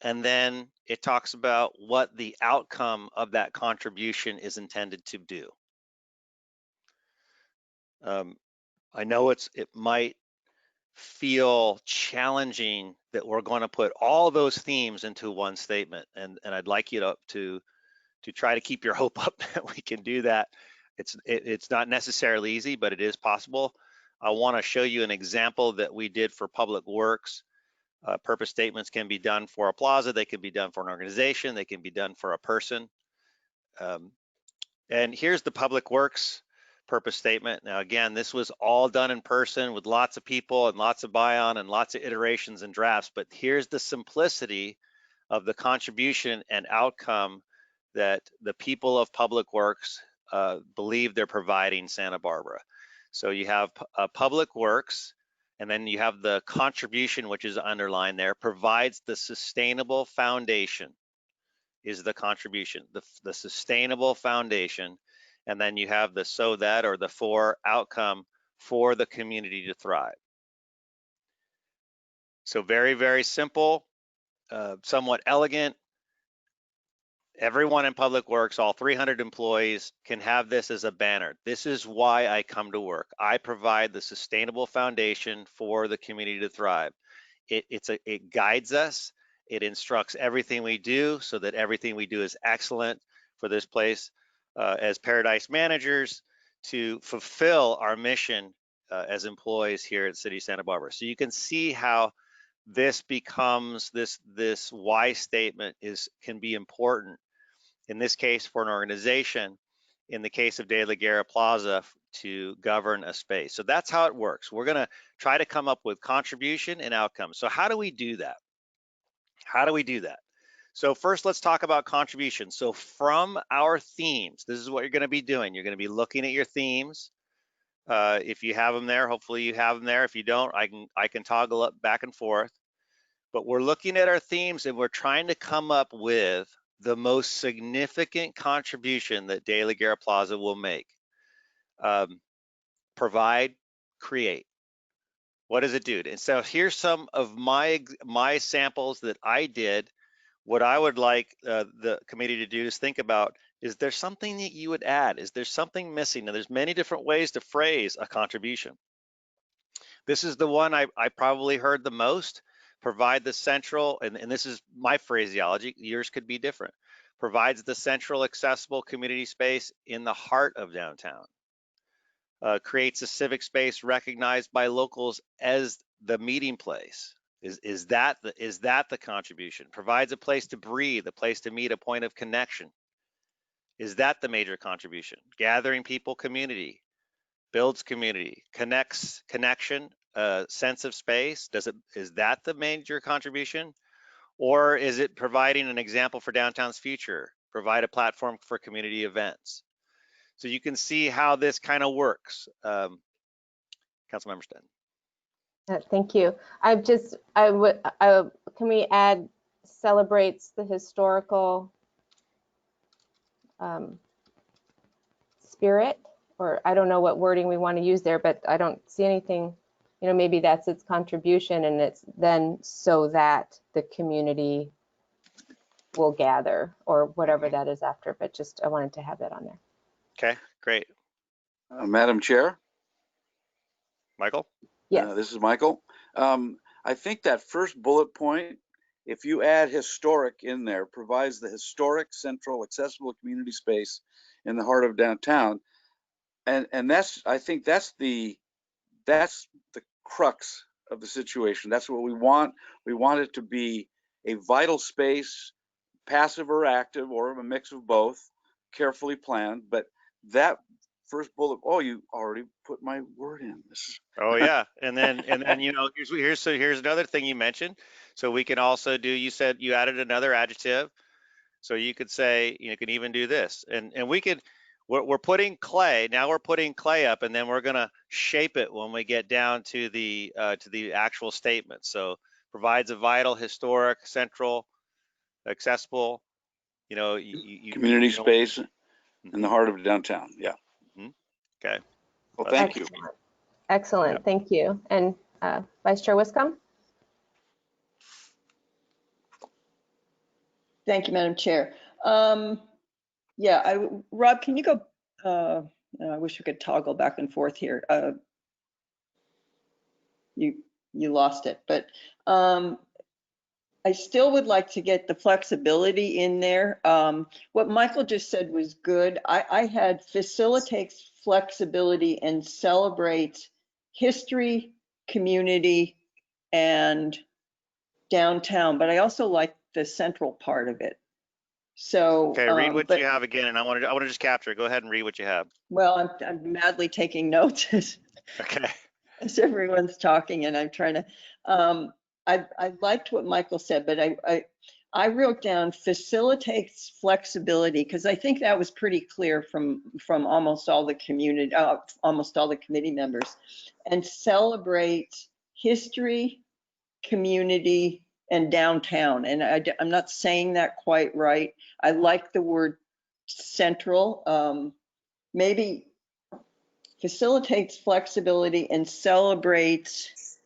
and then it talks about what the outcome of that contribution is intended to do. I know it might feel challenging that we're going to put all those themes into one statement, and I'd like you to try to keep your hope up that we can do that. It's not necessarily easy, but it is possible. I want to show you an example that we did for Public Works. Purpose statements can be done for a plaza, they can be done for an organization, they can be done for a person. And here's the Public Works purpose statement. Now, again, this was all done in person with lots of people and lots of buy-on and lots of iterations and drafts, but here's the simplicity of the contribution and outcome that the people of Public Works believe they're providing Santa Barbara. So you have Public Works, and then you have the contribution, which is underlined there, provides the sustainable foundation, is the contribution, the sustainable foundation. And then you have the so that, or the for outcome for the community to thrive. So very, very simple, somewhat elegant. Everyone in Public Works, all 300 employees, can have this as a banner. This is why I come to work. I provide the sustainable foundation for the community to thrive. It guides us. It instructs everything we do so that everything we do is excellent for this place as Paradise managers to fulfill our mission as employees here at City of Santa Barbara. So you can see how this becomes this why statement can be important in this case for an organization, in the case of De La Guerra Plaza, to govern a space. So that's how it works. We're going to try to come up with contribution and outcomes. So how do we do that? How do we do that? So first, let's talk about contribution. So from our themes, this is what you're going to be doing. You're going to be looking at your themes. If you have them there, hopefully you have them there. If you don't, I can toggle up back and forth. But we're looking at our themes and we're trying to come up with the most significant contribution that De La Guerra Plaza will make. Provide, create. What does it do? And so here's some of my samples that I did. What I would like the committee to do is think about, is there something that you would add? Is there something missing? And there's many different ways to phrase a contribution. This is the one I probably heard the most. Provide the central, and this is my phraseology, yours could be different. Provides the central accessible community space in the heart of downtown. Creates a civic space recognized by locals as the meeting place. Is that the contribution? Provides a place to breathe, a place to meet, a point of connection. Is that the major contribution? Gathering people, community. Builds community, connects connection, sense of space. Is that the major contribution? Or is it providing an example for downtown's future? Provide a platform for community events. So you can see how this kind of works. Councilmember Stettin. Thank you. Can we add celebrates the historical spirit? Or I don't know what wording we want to use there, but I don't see anything, maybe that's its contribution, and it's then so that the community will gather, or whatever that is after, but just I wanted to have that on there. Okay, great. Madam Chair? Michael? Yes. This is Michael. I think that first bullet point, if you add historic in there, provides the historic, central, accessible community space in the heart of downtown. And I think that's the crux of the situation. That's what we want. We want it to be a vital space, passive or active, or a mix of both, carefully planned. But that first bullet, oh, you already put my word in. Oh yeah, and then here's another thing you mentioned. So we can also do. You said you added another adjective. So you could say, you can even do this, and we're putting clay. Now we're putting clay up, and then we're gonna shape it when we get down to the actual statement. So provides a vital, historic, central, accessible, community space in the heart of downtown. Yeah. Okay. Well, thank you. Excellent. Yep. Thank you. And Vice Chair Wiscombe? Thank you, Madam Chair. Yeah, Rob, can you go, I wish we could toggle back and forth here. You lost it, but I still would like to get the flexibility in there. What Michael just said was good. I had facilitates flexibility and celebrates history, community, and downtown, but I also like the central part of it. So okay, read what you have again, and I want to just capture it. Go ahead and read what you have. Well, I'm madly taking notes Okay. as everyone's talking, and I'm trying to. I liked what Michael said, but I wrote down facilitates flexibility, because I think that was pretty clear from almost all the committee members, and celebrate history, community, and downtown. And I'm not saying that quite right. I like the word central. Maybe facilitates flexibility and celebrates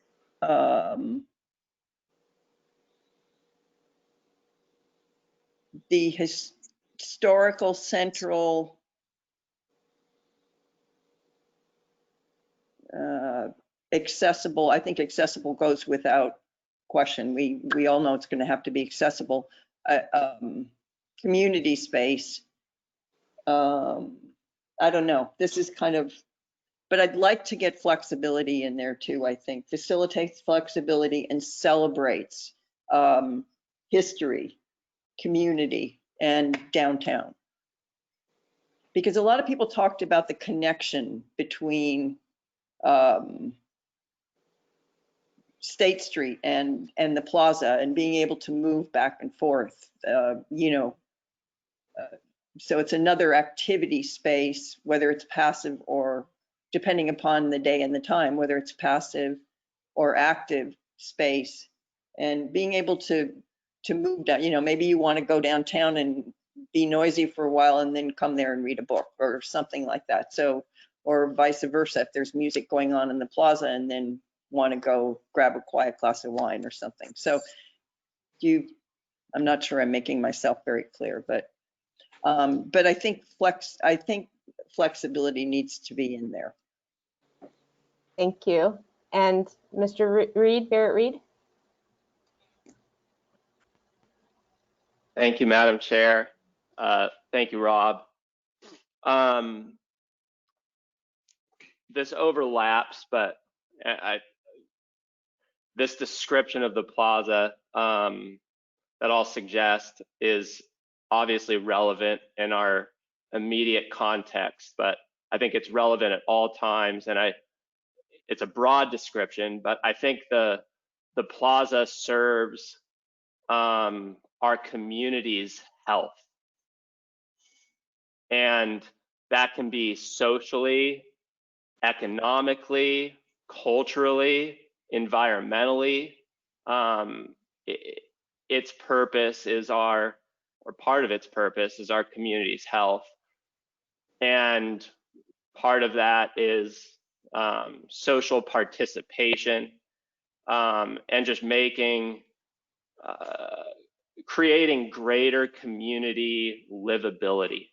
the historical central accessible. I think accessible goes without question. We all know it's going to have to be accessible. Community space. I don't know. This is kind of, but I'd like to get flexibility in there too, I think. Facilitates flexibility and celebrates history, community, and downtown. Because a lot of people talked about the connection between State Street and the Plaza and being able to move back and forth, you know. So it's another activity space, whether it's passive or, depending upon the day and the time, whether it's passive or active space, and being able to move down, you know, maybe you want to go downtown and be noisy for a while and then come there and read a book or something like that. So, or vice versa, if there's music going on in the Plaza and then want to go grab a quiet glass of wine or something. So I'm not sure I'm making myself very clear, but I think flexibility needs to be in there. Thank you. And Mr. Reed, Barrett Reed? Thank you, Madam Chair. Thank you, Rob. This overlaps, but this description of the plaza that I'll suggest is obviously relevant in our immediate context, but I think it's relevant at all times. And it's a broad description, but I think the plaza serves our community's health. And that can be socially, economically, culturally, environmentally. Its purpose is or part of its purpose is our community's health. And part of that is social participation and just creating greater community livability.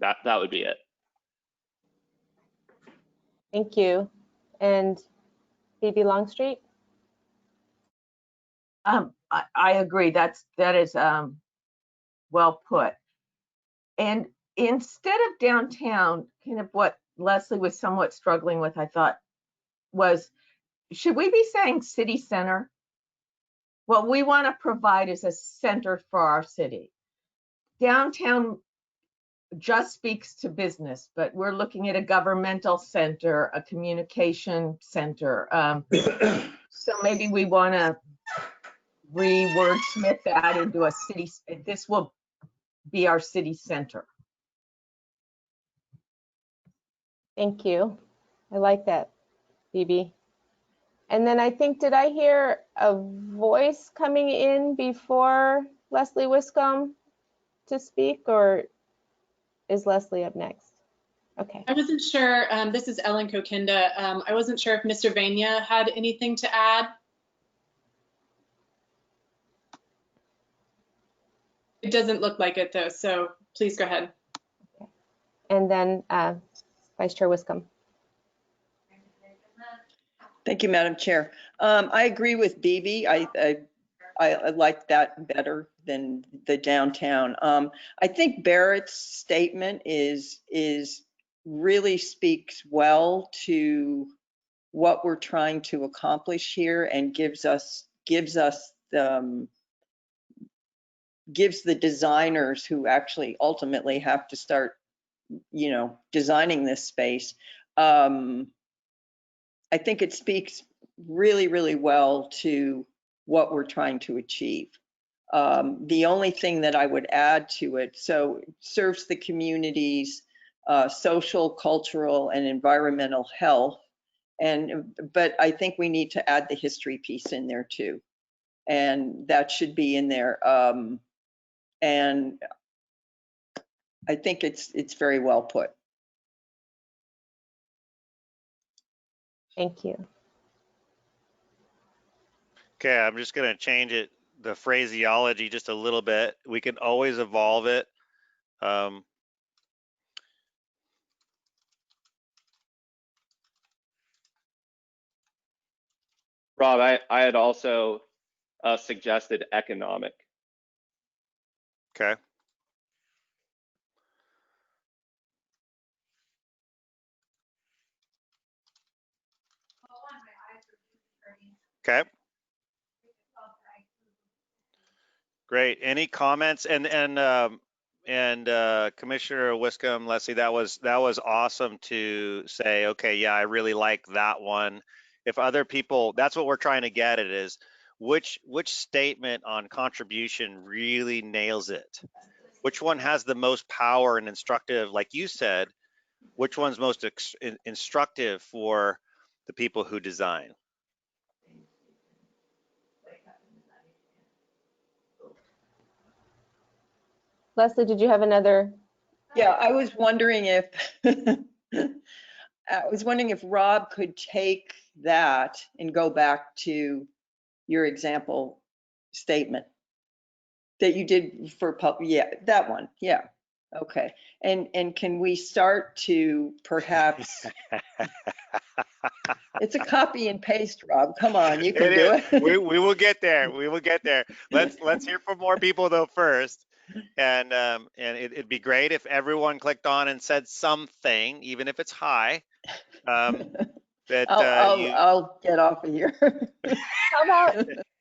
That would be it. Thank you. And Phoebe Longstreet? I agree. That is well put. And instead of downtown, kind of what Leslie was somewhat struggling with, I thought, was, should we be saying city center? What we want to provide is a center for our city. Downtown just speaks to business, but we're looking at a governmental center, a communication center. So maybe we want to re-wordsmith that into a city. This will be our city center. Thank you. I like that, Phoebe. And then I think, did I hear a voice coming in before Leslie Wiscombe to speak, or is Leslie up next? Okay. I wasn't sure. This is Ellen Kokinda. I wasn't sure if Mr. Vania had anything to add. It doesn't look like it though, so please go ahead. Okay. And then Vice Chair Wiscombe. Thank you, Madam Chair. I agree with Bibi. I like that better than the downtown. I think Barrett's statement really speaks well to what we're trying to accomplish here and gives the designers who actually ultimately have to start, you know, designing this space. I think it speaks really, really well to what we're trying to achieve. The only thing that I would add to it, so it serves the community's social, cultural, and environmental health. But I think we need to add the history piece in there too. And that should be in there. And I think it's very well put. Thank you. Okay, I'm just going to change the phraseology just a little bit. We can always evolve it. Rob, I had also suggested economic. Okay. Okay. Great. Any comments? And Commissioner Wiscombe, Leslie, that was awesome to say, okay, yeah, I really like that one. If other people, that's what we're trying to get at, is which statement on contribution really nails it? Which one has the most power and instructive, like you said, which one's most instructive for the people who design? Leslie, did you have another? Yeah, I was wondering if Rob could take that and go back to your example statement that you did for yeah, that one. Yeah. Okay. And can we start to perhaps, it's a copy and paste, Rob. Come on, you can do it. We will get there. We will get there. Let's hear from more people though first. And it'd be great if everyone clicked on and said something, even if it's hi. That I'll get off of here.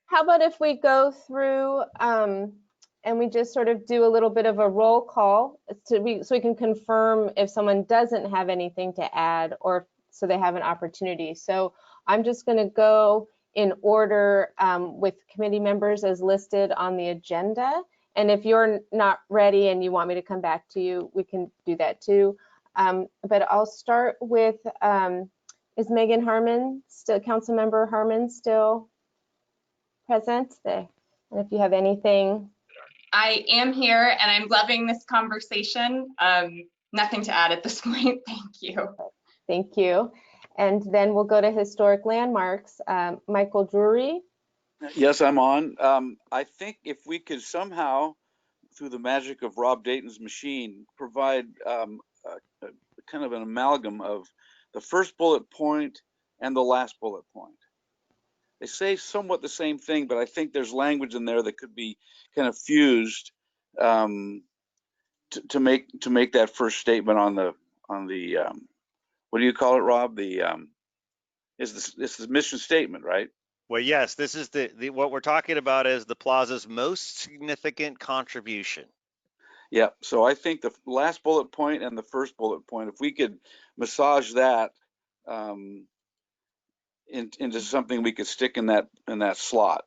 How about if we go through and we just sort of do a little bit of a roll call so we can confirm if someone doesn't have anything to add, or so they have an opportunity. So I'm just going to go in order with committee members as listed on the agenda. And if you're not ready and you want me to come back to you, we can do that too. But I'll start with, is Megan Harmon still, Councilmember Harmon still present there? And if you have anything. I am here and I'm loving this conversation. Nothing to add at this point. Thank you. Thank you. And then we'll go to historic landmarks. Michael Drury. Yes, I'm on. I think if we could somehow, through the magic of Rob Dayton's machine, provide kind of an amalgam of the first bullet point and the last bullet point. They say somewhat the same thing, but I think there's language in there that could be kind of fused to make that first statement on the what do you call it, Rob? This is mission statement, right? Well, yes, this is the what we're talking about is the Plaza's most significant contribution. Yeah, so I think the last bullet point and the first bullet point, if we could massage that into something we could stick in that slot.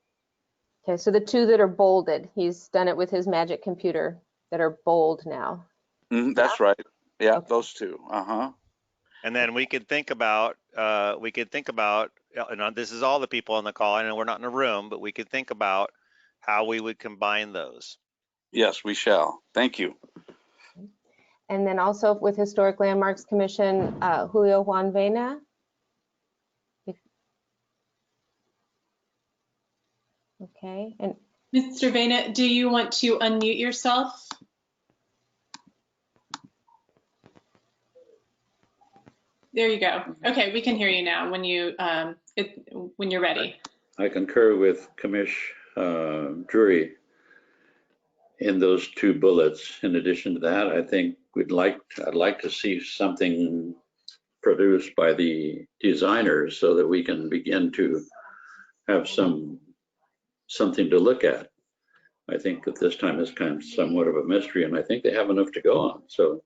Okay, so the two that are bolded, he's done it with his magic computer that are bold now. That's right. Yeah, okay. Those two. And then we could think about and this is all the people on the call. I know we're not in a room, but we could think about how we would combine those. Yes, we shall. Thank you. And then also with Historic Landmarks Commission, Julio Juan Vena. Okay. And Mr. Vena, do you want to unmute yourself? There you go. Okay, we can hear you now when you're ready. I concur with Commissioner Drury in those two bullets. In addition to that, I think I'd like to see something produced by the designers so that we can begin to have something to look at. I think that this time is kind of somewhat of a mystery, and I think they have enough to go on. So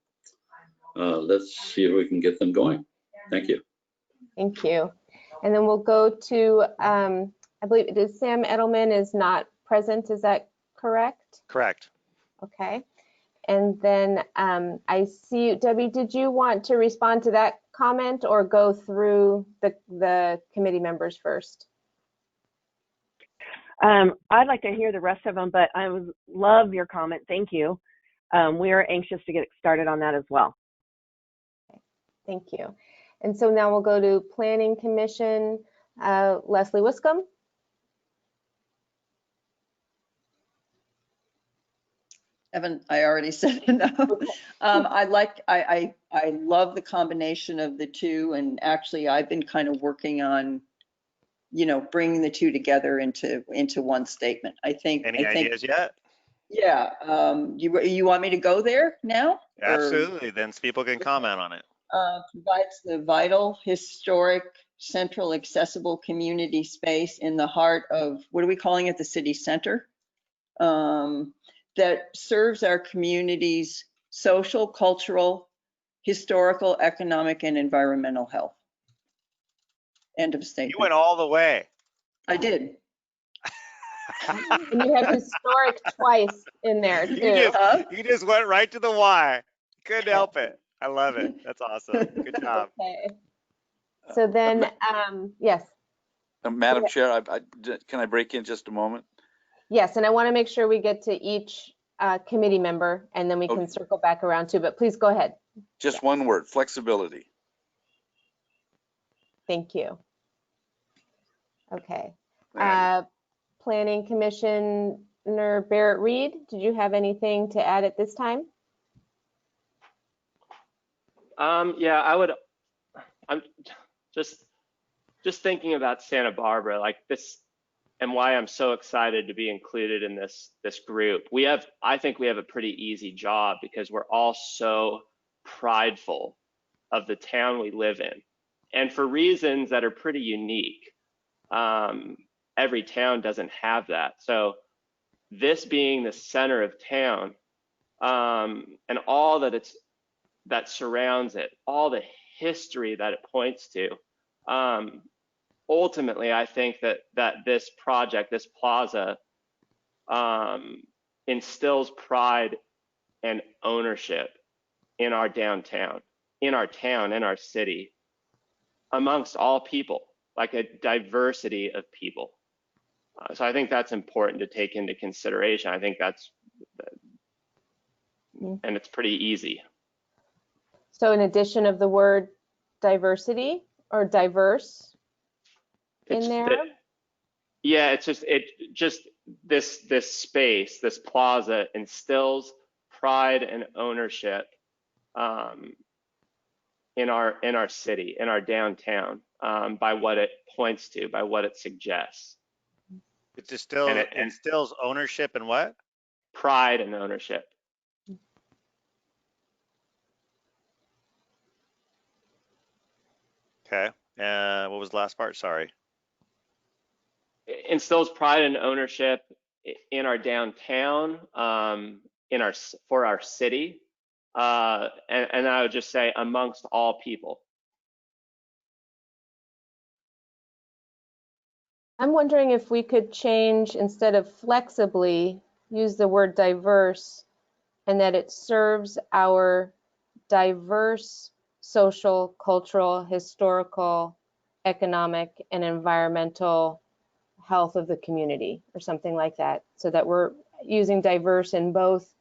let's see if we can get them going. Thank you. Thank you. And then we'll go to, I believe it is Sam Edelman is not present. Is that correct? Correct. Okay. And then I see, Debbie, did you want to respond to that comment or go through the committee members first? I'd like to hear the rest of them, but I would love your comment. Thank you. We are anxious to get started on that as well. Okay. Thank you. And so now we'll go to Planning Commission, Leslie Wiscombe. Evan, I already said enough. I love the combination of the two, and actually I've been kind of working on you know, bringing the two together into one statement. I think. Any ideas yet? Yeah. You want me to go there now? Absolutely. Then people can comment on it. Provides the vital, historic, central, accessible community space in the heart of, what are we calling it? The city center. That serves our community's social, cultural, historical, economic, and environmental health. End of statement. You went all the way. I did. And you have historic twice in there too. You just went right to the why. Couldn't help it. I love it. That's awesome. Good job. Okay. So then, yes. Madam Chair, can I break in just a moment? Yes, and I want to make sure we get to each committee member, and then we can circle back around too, but please go ahead. Just one word, flexibility. Thank you. Okay. Right. Planning Commissioner Barrett Reed, did you have anything to add at this time? Yeah, I'm just thinking about Santa Barbara, like this, and why I'm so excited to be included in this group. I think we have a pretty easy job because we're all so prideful of the town we live in, and for reasons that are pretty unique. Every town doesn't have that. So this being the center of town, and all that surrounds it, all the history that it points to, ultimately, I think that this project, this plaza, instills pride and ownership in our downtown, in our town, in our city, amongst all people, like a diversity of people. So I think that's important to take into consideration. I think and it's pretty easy. So in addition of the word diversity or diverse in there? Yeah, it's just this space, this plaza instills pride and ownership in our city, in our downtown, by what it points to, by what it suggests. It instills ownership and what? Pride and ownership. Okay. What was the last part? Sorry. It instills pride and ownership in our downtown, for our city, and I would just say amongst all people. I'm wondering if we could change, instead of flexibly, use the word diverse, and that it serves our diverse social, cultural, historical, economic, and environmental health of the community, or something like that, so that we're using diverse in both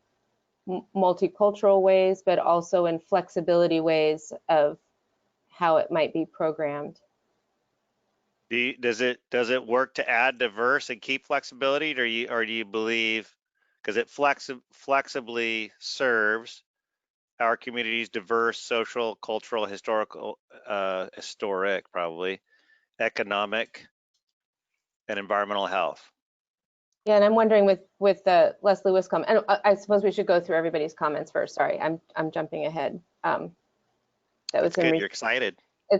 multicultural ways, but also in flexibility ways of how it might be programmed. Does it work to add diverse and keep flexibility, or do you believe, because it flexibly serves our community's diverse social, cultural, historical, historic, probably, economic, and environmental health? Yeah, and I'm wondering with Leslie Wiscombe, and I suppose we should go through everybody's comments first. Sorry, I'm jumping ahead. That's good. You're excited.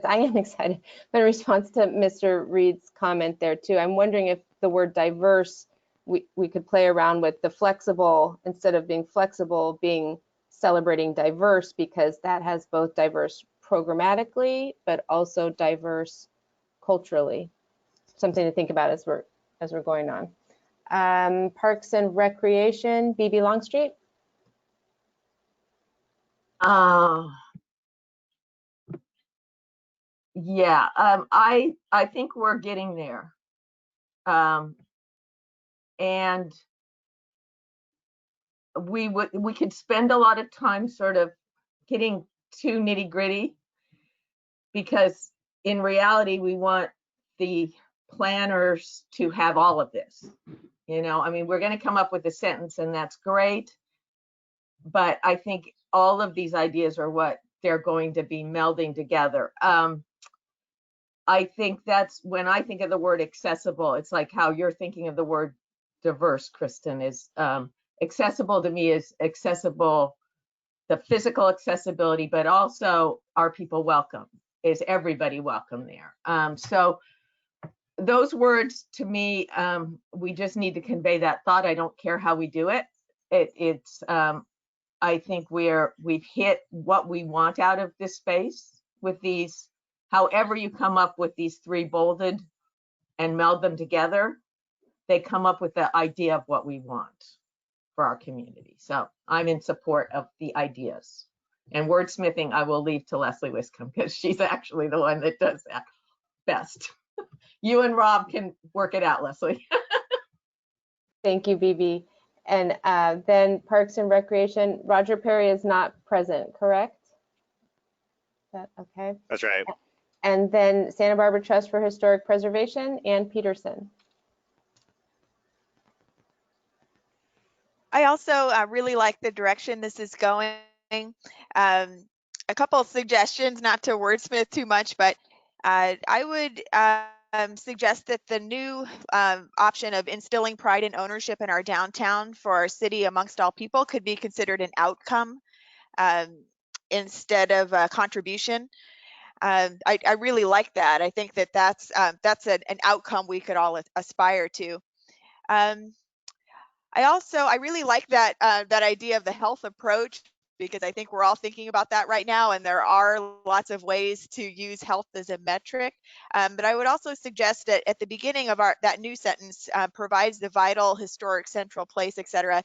I am excited. But in response to Mr. Reed's comment there too, I'm wondering if the word diverse, we could play around with the flexible, instead of being flexible, being celebrating diverse, because that has both diverse programmatically, but also diverse culturally. Something to think about as we're going on. Parks and Recreation, BB Longstreet. Yeah, I think we're getting there. And we could spend a lot of time sort of getting too nitty gritty, because in reality, we want the planners to have all of this. I mean, we're going to come up with a sentence, and that's great. But I think all of these ideas are what they're going to be melding together. I think that's when I think of the word accessible, it's like how you're thinking of the word diverse, Kristen, is accessible to me is accessible, the physical accessibility, but also are people welcome? Is everybody welcome there? So those words to me, we just need to convey that thought. I don't care how we do it. I think we've hit what we want out of this space with these, however you come up with these three bolded and meld them together, they come up with the idea of what we want for our community. So I'm in support of the ideas. And wordsmithing, I will leave to Leslie Wiscombe because she's actually the one that does that best. You and Rob can work it out, Leslie. Thank you, BB. And then Parks and Recreation, Roger Perry is not present, correct? Is that okay? That's right. And then Santa Barbara Trust for Historic Preservation, Ann Peterson. I also really like the direction this is going. A couple of suggestions, not to wordsmith too much, but I would suggest that the new option of instilling pride and ownership in our downtown for our city amongst all people could be considered an outcome instead of a contribution. I really like that. I think that that's an outcome we could all aspire to. I really like that that idea of the health approach, because I think we're all thinking about that right now, and there are lots of ways to use health as a metric. But I would also suggest that at the beginning of that new sentence, provides the vital, historic, central place, etc.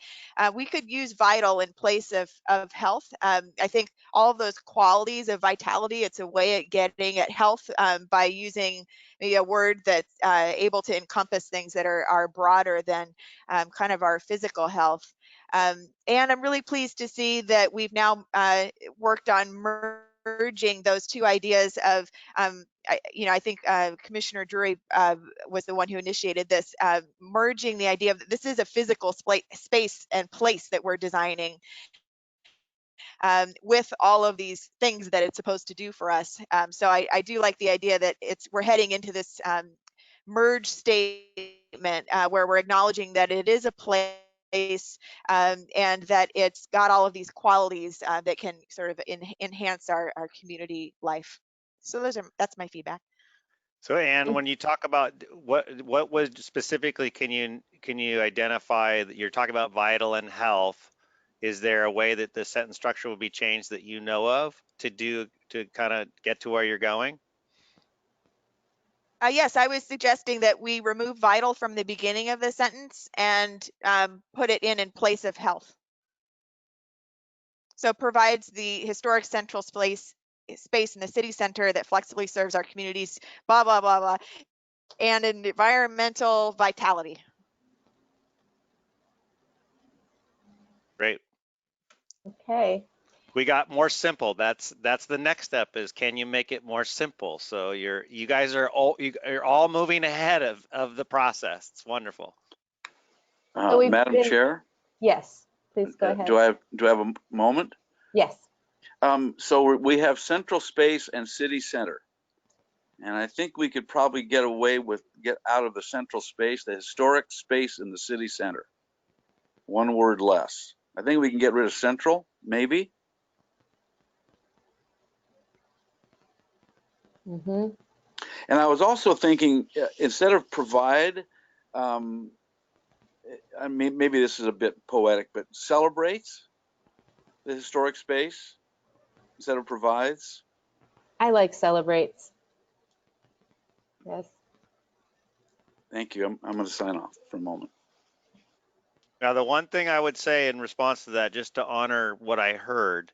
We could use vital in place of health. I think all of those qualities of vitality, it's a way at getting at health by using maybe a word that's able to encompass things that are broader than kind of our physical health. And I'm really pleased to see that we've now worked on merging those two ideas of, I think Commissioner Drury was the one who initiated this, merging the idea of this is a physical space and place that we're designing with all of these things that it's supposed to do for us. So I do like the idea that we're heading into this merge statement where we're acknowledging that it is a place and that it's got all of these qualities that can sort of enhance our community life. So that's my feedback. So Anne, when you talk about what was specifically, can you identify that you're talking about vital and health? Is there a way that the sentence structure will be changed that you know of to kind of get to where you're going? Yes, I was suggesting that we remove vital from the beginning of the sentence and put it in place of health. So provides the historic central space in the city center that flexibly serves our communities, blah, blah, blah, blah, and an environmental vitality. Great. Okay. We got more simple. That's the next step, is can you make it more simple? So you guys are all moving ahead of the process. It's wonderful. So Madam Chair? Yes, please go ahead. Do I have a moment? Yes. So we have central space and city center. And I think we could probably get out of the central space, the historic space in the city center. One word less. I think we can get rid of central, maybe. Mm-hmm. And I was also thinking, instead of provide, I mean, maybe this is a bit poetic, but celebrates the historic space instead of provides. I like celebrates. Yes. Thank you. I'm going to sign off for a moment. Now, the one thing I would say in response to that, just to honor what I heard,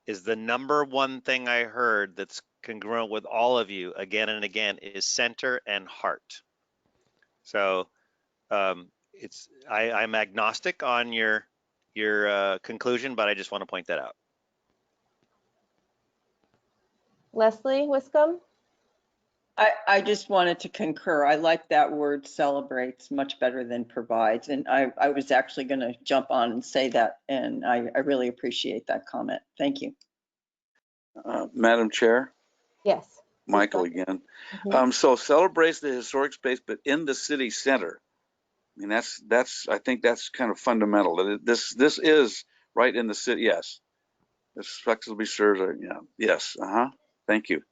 is the number one thing I heard that's congruent with all of you again and again is center and heart. So I'm agnostic on your conclusion, but I just want to point that out. Leslie Wiscombe? I just wanted to concur. I like that word celebrates much better than provides. And I was actually going to jump on and say that. And I really appreciate that comment. Thank you. Madam Chair? Yes. Michael again. Mhm. So celebrates the historic space, but in the city center. I mean, I think that's kind of fundamental. That this is right in the city. Yes, this flexibly serves. Yeah. Yes. Thank you.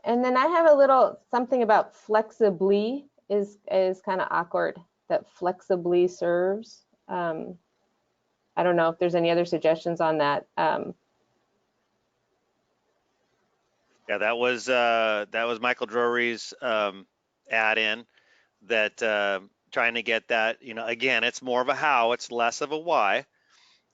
And then I have a little something about flexibly is kind of awkward, that flexibly serves. I don't know if there's any other suggestions on that. Yeah, that was Michael Drury's add-in that trying to get that, again, it's more of a how, it's less of a why,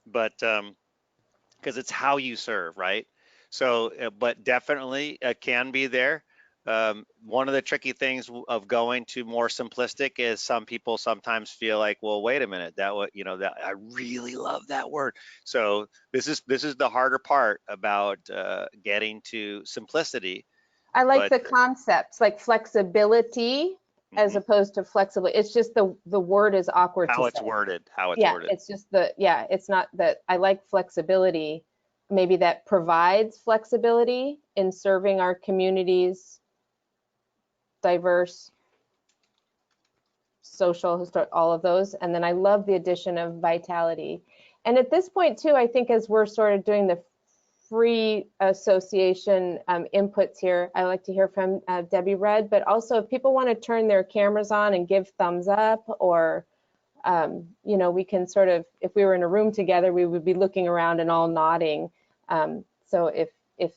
but because it's how you serve, right? So, but definitely can be there. One of the tricky things of going to more simplistic is some people sometimes feel like, well, wait a minute, that that I really love that word. So this is the harder part about getting to simplicity. I like But the concepts, like flexibility as opposed to flexible. It's just the word is awkward to how it's say. worded, Yeah, it's just it's not that I like flexibility, maybe that provides flexibility in serving our communities, diverse, social, historic, all of those. And then I love the addition of vitality. And at this point too, I think as we're sort of doing the free association inputs here, I like to hear from Debbie Rudd, but also if people want to turn their cameras on and give thumbs up, or we can sort of, if we were in a room together, we would be looking around and all nodding. So if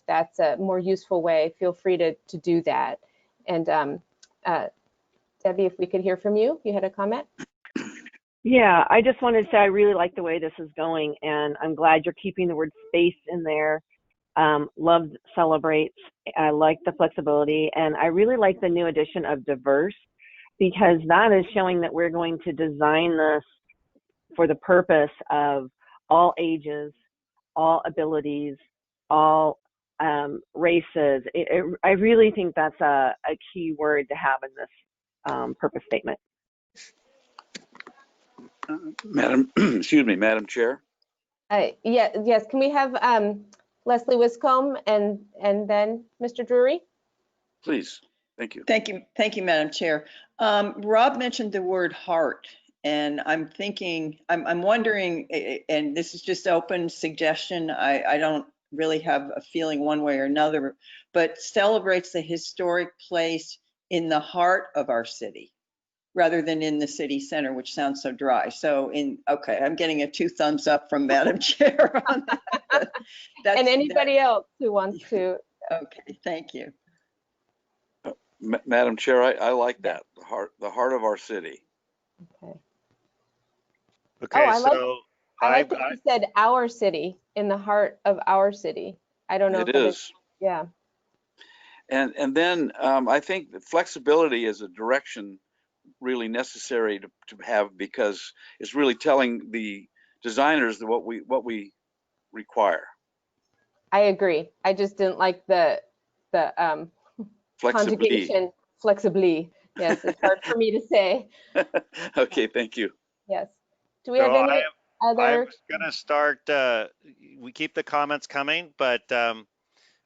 that's a more useful way, feel free to do that. And Debbie, if we could hear from you, you had a comment? Yeah, I just wanted to say I really like the way this is going, and I'm glad you're keeping the word space in there. Loved celebrates. I like the flexibility, and I really like the new addition of diverse, because that is showing that we're going to design this for the purpose of all ages, all abilities, all races. I really think that's a key word to have in this purpose statement. Madam, excuse me, Madam Chair. Yes. Can we have Leslie Wiscombe and then Mr. Drury? Please. Thank you. Thank you, Madam Chair. Rob mentioned the word heart, and I'm wondering, and this is just open suggestion, I don't really have a feeling one way or another, but celebrates the historic place in the heart of our city, rather than in the city center, which sounds so dry. So okay, I'm getting a 2 thumbs up from Madam Chair on that. And anybody else who wants to. Okay, thank you. Madam Chair, I like that, the heart of our city. Okay, I like that you said our city, in the heart of our city. I don't know if it is. Yeah. And then I think that flexibility is a direction really necessary to have, because it's really telling the designers what we require. I agree. I just didn't like the conjugation, flexibly. Yes, it's hard for me to say. Okay, thank you. Yes. Do we have any other? I'm gonna start. We keep the comments coming, but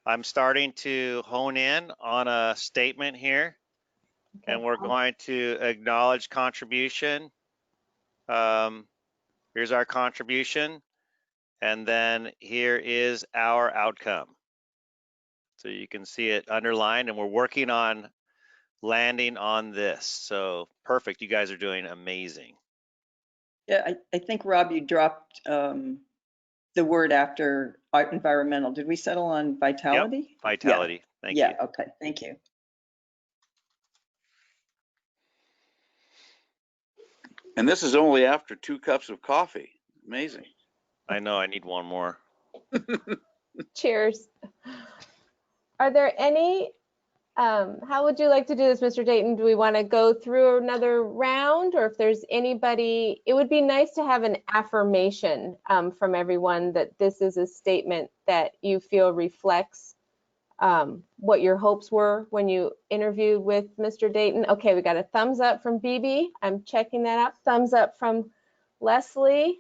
I'm starting to hone in on a statement here, and we're going to acknowledge contribution. Here's our contribution, and then here is our outcome. So you can see it underlined, and we're working on landing on this. So perfect. You guys are doing amazing. Yeah, I think, Rob, you dropped the word after environmental. Did we settle on vitality? Yep, vitality. Yeah. Thank you. Yeah, okay, thank you. And this is only after 2 cups of coffee. Amazing. I know, I need one more. Cheers. Are there any, how would you like to do this, Mr. Dayton? Do we want to go through another round, or if there's anybody, it would be nice to have an affirmation from everyone that this is a statement that you feel reflects what your hopes were when you interviewed with Mr. Dayton. Okay, we got a thumbs up from BB. I'm checking that out. Thumbs up from Leslie.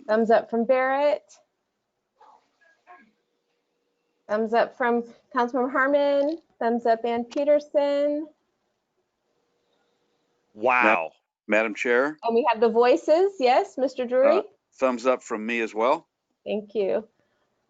Thumbs up from Barrett. Thumbs up from Councilmember Harmon. Thumbs up, Ann Peterson. Wow. Madam Chair, And we have the voices. Yes, Mr. Drury. thumbs up from me as well. Thank you.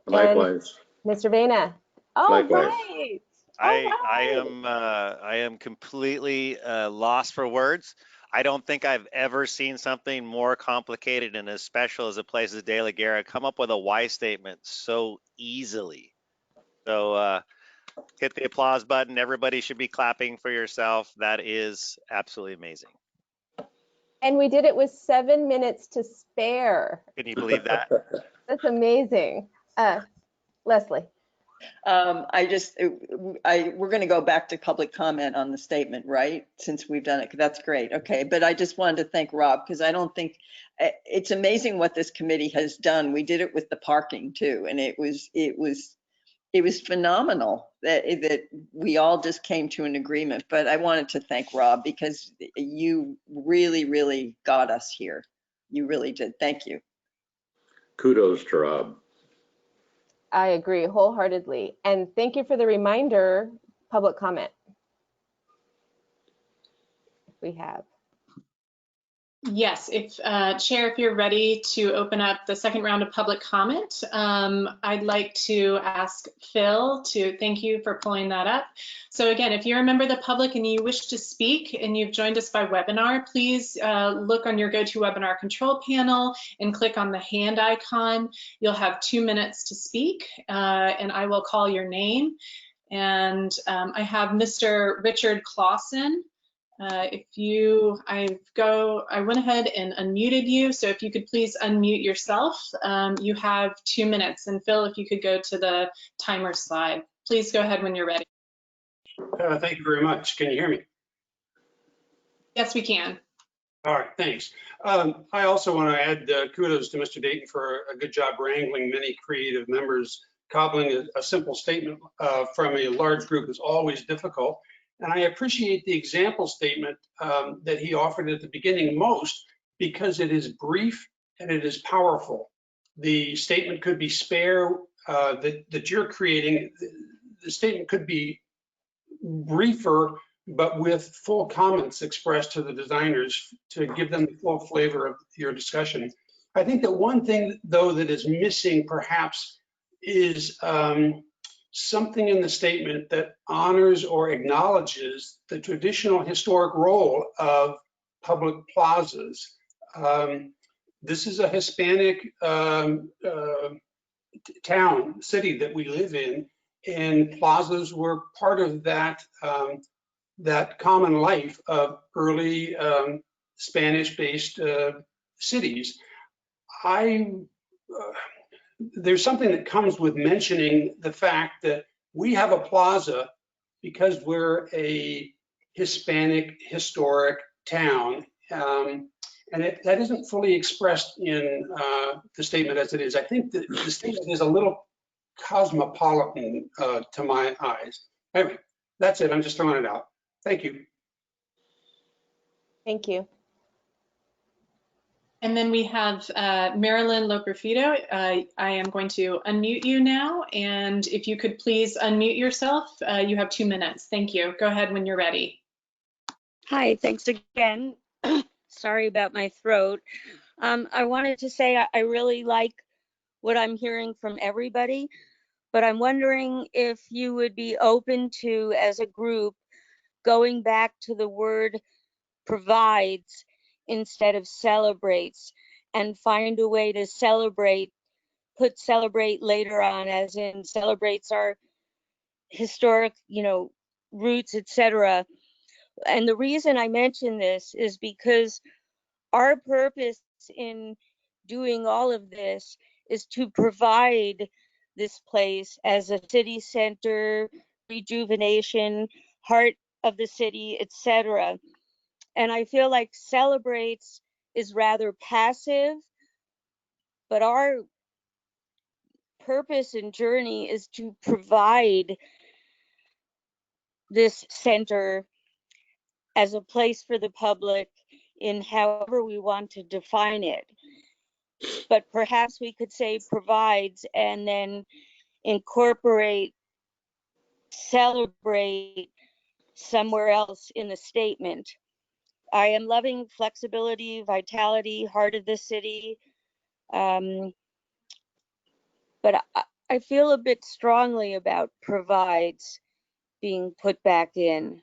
Likewise. And Mr. Vena. All Likewise. right. All right. I am completely lost for words. I don't think I've ever seen something more complicated and as special as a place as De La Guerra come up with a why statement so easily. So hit the applause button. Everybody should be clapping for yourself. That is absolutely amazing. And we did it with 7 minutes to spare. Can you believe that? That's amazing. Leslie. We're going to go back to public comment on the statement, right? Since we've done it, that's great. Okay, but I just wanted to thank Rob because I don't think it's amazing what this committee has done. We did it with the parking too, and it was phenomenal that we all just came to an agreement. But I wanted to thank Rob because you really, really got us here. You really did. Thank you. Kudos to Rob. I agree wholeheartedly. And thank you for the reminder, public comment. We have. Yes, Chair, if you're ready to open up the second round of public comment, I'd like to ask Phil to thank you for pulling that up. So again, if you're a member of the public and you wish to speak and you've joined us by webinar, please look on your GoToWebinar control panel and click on the hand icon. You'll have 2 minutes to speak and I will call your name. And I have Mr. Richard Clausen. I went ahead and unmuted you. So if you could please unmute yourself, you have 2 minutes. And Phil, if you could go to the timer slide, please go ahead when you're ready. Thank you very much. Can you hear me? Yes, we can. All right, thanks. I also want to add kudos to Mr. Dayton for a good job wrangling many creative members. Cobbling a simple statement from a large group is always difficult. And I appreciate the example statement that he offered at the beginning most because it is brief and it is powerful. The statement could be spare that you're creating. The statement could be briefer, but with full comments expressed to the designers to give them the full flavor of your discussion. I think that one thing, though, that is missing perhaps is something in the statement that honors or acknowledges the traditional historic role of public plazas. This is a Hispanic city that we live in, and plazas were part of that that common life of early Spanish-based cities. There's something that comes with mentioning the fact that we have a plaza because we're a Hispanic historic town. And that isn't fully expressed in the statement as it is. I think that the statement is a little cosmopolitan to my eyes. Anyway, that's it. I'm just throwing it out. Thank you. Thank you. And then we have Marilyn Loperfido. I am going to unmute you now. And if you could please unmute yourself, you have 2 minutes. Thank you. Go ahead when you're ready. Hi, thanks again. Sorry about my throat. I wanted to say I really like what I'm hearing from everybody, but I'm wondering if you would be open to, as a group, going back to the word provides instead of celebrates, and find a way to celebrate, put celebrate later on, as in celebrates our historic, roots, etc. And the reason I mention this is because our purpose in doing all of this is to provide this place as a city center, rejuvenation, heart of the city, etc. And I feel like celebrates is rather passive, but our purpose and journey is to provide this center as a place for the public in however we want to define it. But perhaps we could say provides and then incorporate celebrate somewhere else in the statement. I am loving flexibility, vitality, heart of the city. But I feel a bit strongly about provides being put back in,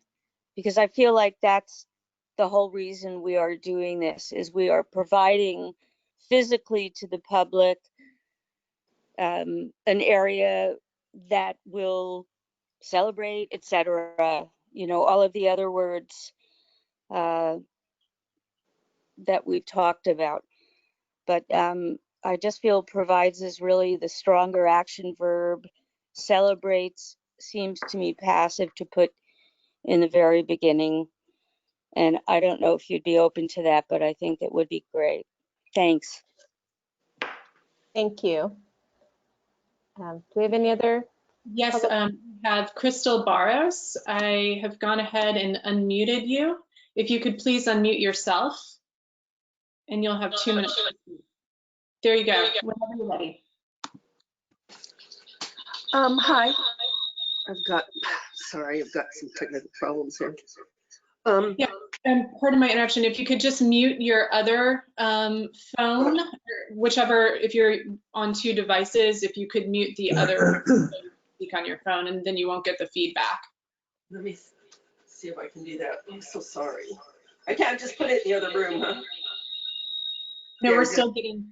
because I feel like that's the whole reason we are doing this, is we are providing physically to the public an area that will celebrate, etc. You know, all of the other words that we've talked about. But I just feel provides is really the stronger action verb. Celebrates seems to me passive to put in the very beginning. And I don't know if you'd be open to that, but I think it would be great. Thanks. Thank you. Do we have any other? Yes, we have Crystal Barros. I have gone ahead and unmuted you. If you could please unmute yourself, and you'll have 2 minutes. There you go, whenever you're ready. Hi. I've got some technical problems here. Yeah, and pardon my interruption. If you could just mute your other phone, whichever, if you're on 2 devices, if you could mute the other speak on your phone, and then you won't get the feedback. Let me see if I can do that. I'm so sorry. I can't just put it in the other room, huh? No, we're still getting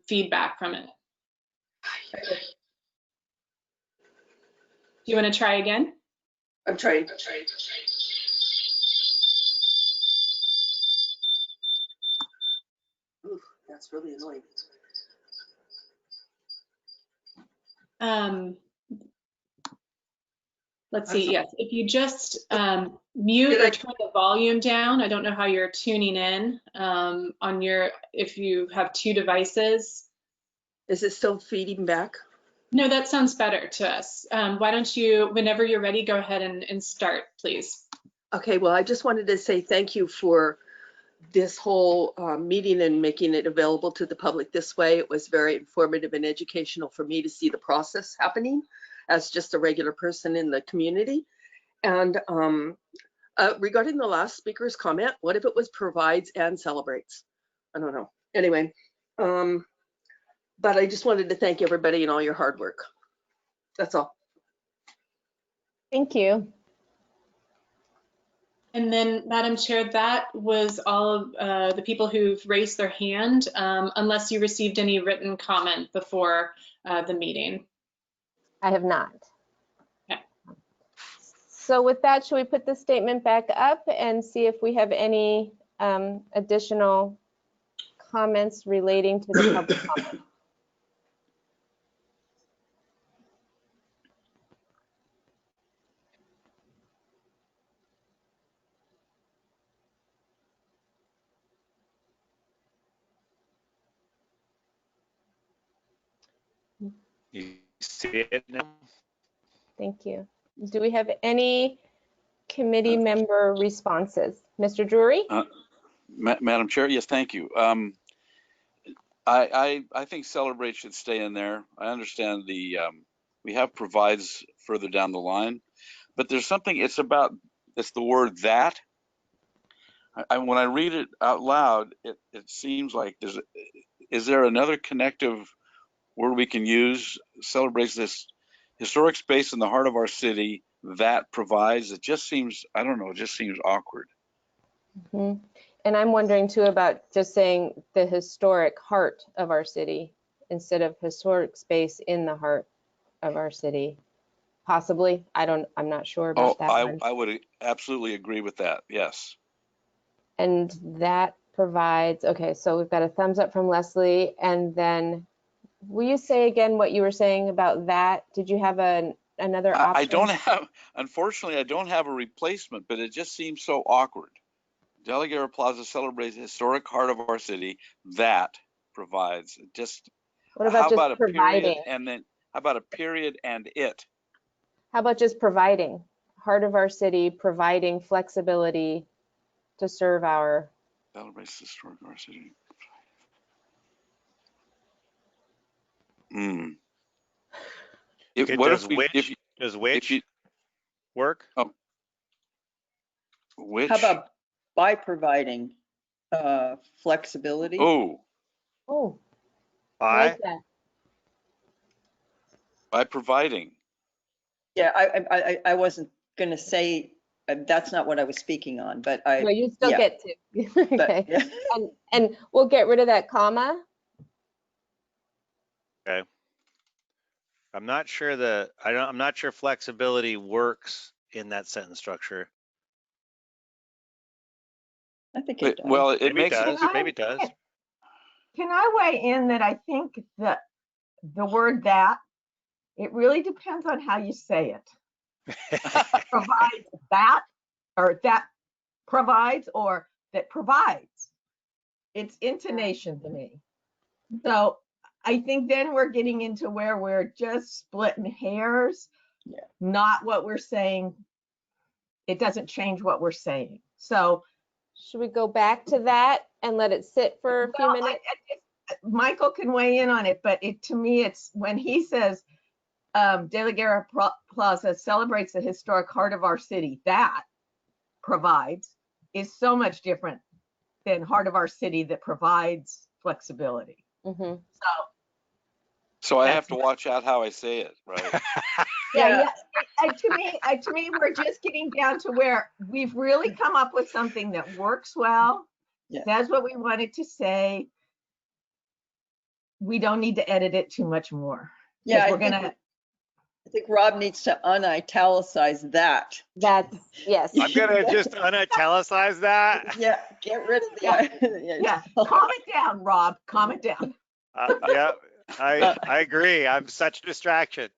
feedback from it. Do you want to try again? I'm trying. Ooh, that's really annoying. Let's see. Yes, if you just mute or turn the volume down. I don't know how you're tuning in on your, if you have 2 devices. Is it still feeding back? No, that sounds better to us. Why don't you, whenever you're ready, go ahead and start, please. Okay, well, I just wanted to say thank you for this whole meeting and making it available to the public this way. It was very informative and educational for me to see the process happening as just a regular person in the community. And regarding the last speaker's comment, what if it was provides and celebrates? I don't know. Anyway, but I just wanted to thank everybody and all your hard work. That's all. Thank you. And then, Madam Chair, that was all of the people who've raised their hand, unless you received any written comment before the meeting. I have not. Okay. So with that, should we put the statement back up and see if we have any additional comments relating to the public comment? You see it now? Thank you. Do we have any committee member responses? Mr. Drury? Madam Chair, yes, thank you. I think celebrate should stay in there. I understand we have provides further down the line, but there's something, it's the word that. When I read it out loud, it seems like is there another connective word we can use? Celebrates this historic space in the heart of our city that provides. It just seems, I don't know, it just seems awkward. Mm-hmm. And I'm wondering too about just saying the historic heart of our city instead of historic space in the heart of our city. Possibly. I'm not sure about that one. I would absolutely agree with that. Yes. And that provides, okay, so we've got a thumbs up from Leslie. And then will you say again what you were saying about that? Did you have another option? I don't have, unfortunately, I don't have a replacement, but it just seems so awkward. Guerra Plaza celebrates the historic heart of our city that provides. Just what about how just about a providing? period and then how about a period and it? How about just providing? Heart of our city, providing flexibility to serve our. Celebrates the historic of our city. What does if we, which, does which work? Which? How about by providing flexibility? Oh, I like that. by providing. Yeah, I wasn't going to say, that's not what I was speaking on, but No, you still yeah. get to. But, Okay. yeah. And we'll get rid of that comma. Okay. I'm not sure I'm not sure flexibility works in that sentence structure. I think it does. Well, it Maybe makes it does. it, Maybe it does. Can I weigh in that I think that the word that, it really depends on how you say it. Provides that, or that provides, or that provides. It's intonation to me. So I think then we're getting into where we're just splitting hairs, not what we're saying. It doesn't change what we're saying. So should we go back to that and let it sit for a few minutes? Michael can weigh in on it, but to me, it's when he says De la Guerra Plaza celebrates the historic heart of our city, that provides is so much different than heart of our city that provides flexibility. Mm-hmm. So I have to watch out how I say it, right? Yeah. To me, we're just getting down to where we've really come up with something that works well, says what we wanted to say. We don't need to edit it too much more. Yeah, I think Rob needs to unitalicize that. That's, yes. I'm gonna just unitalicize that. Yeah, get rid of the. Yeah, calm it down, Rob. Calm it down. Yeah, I agree. I'm such a distraction.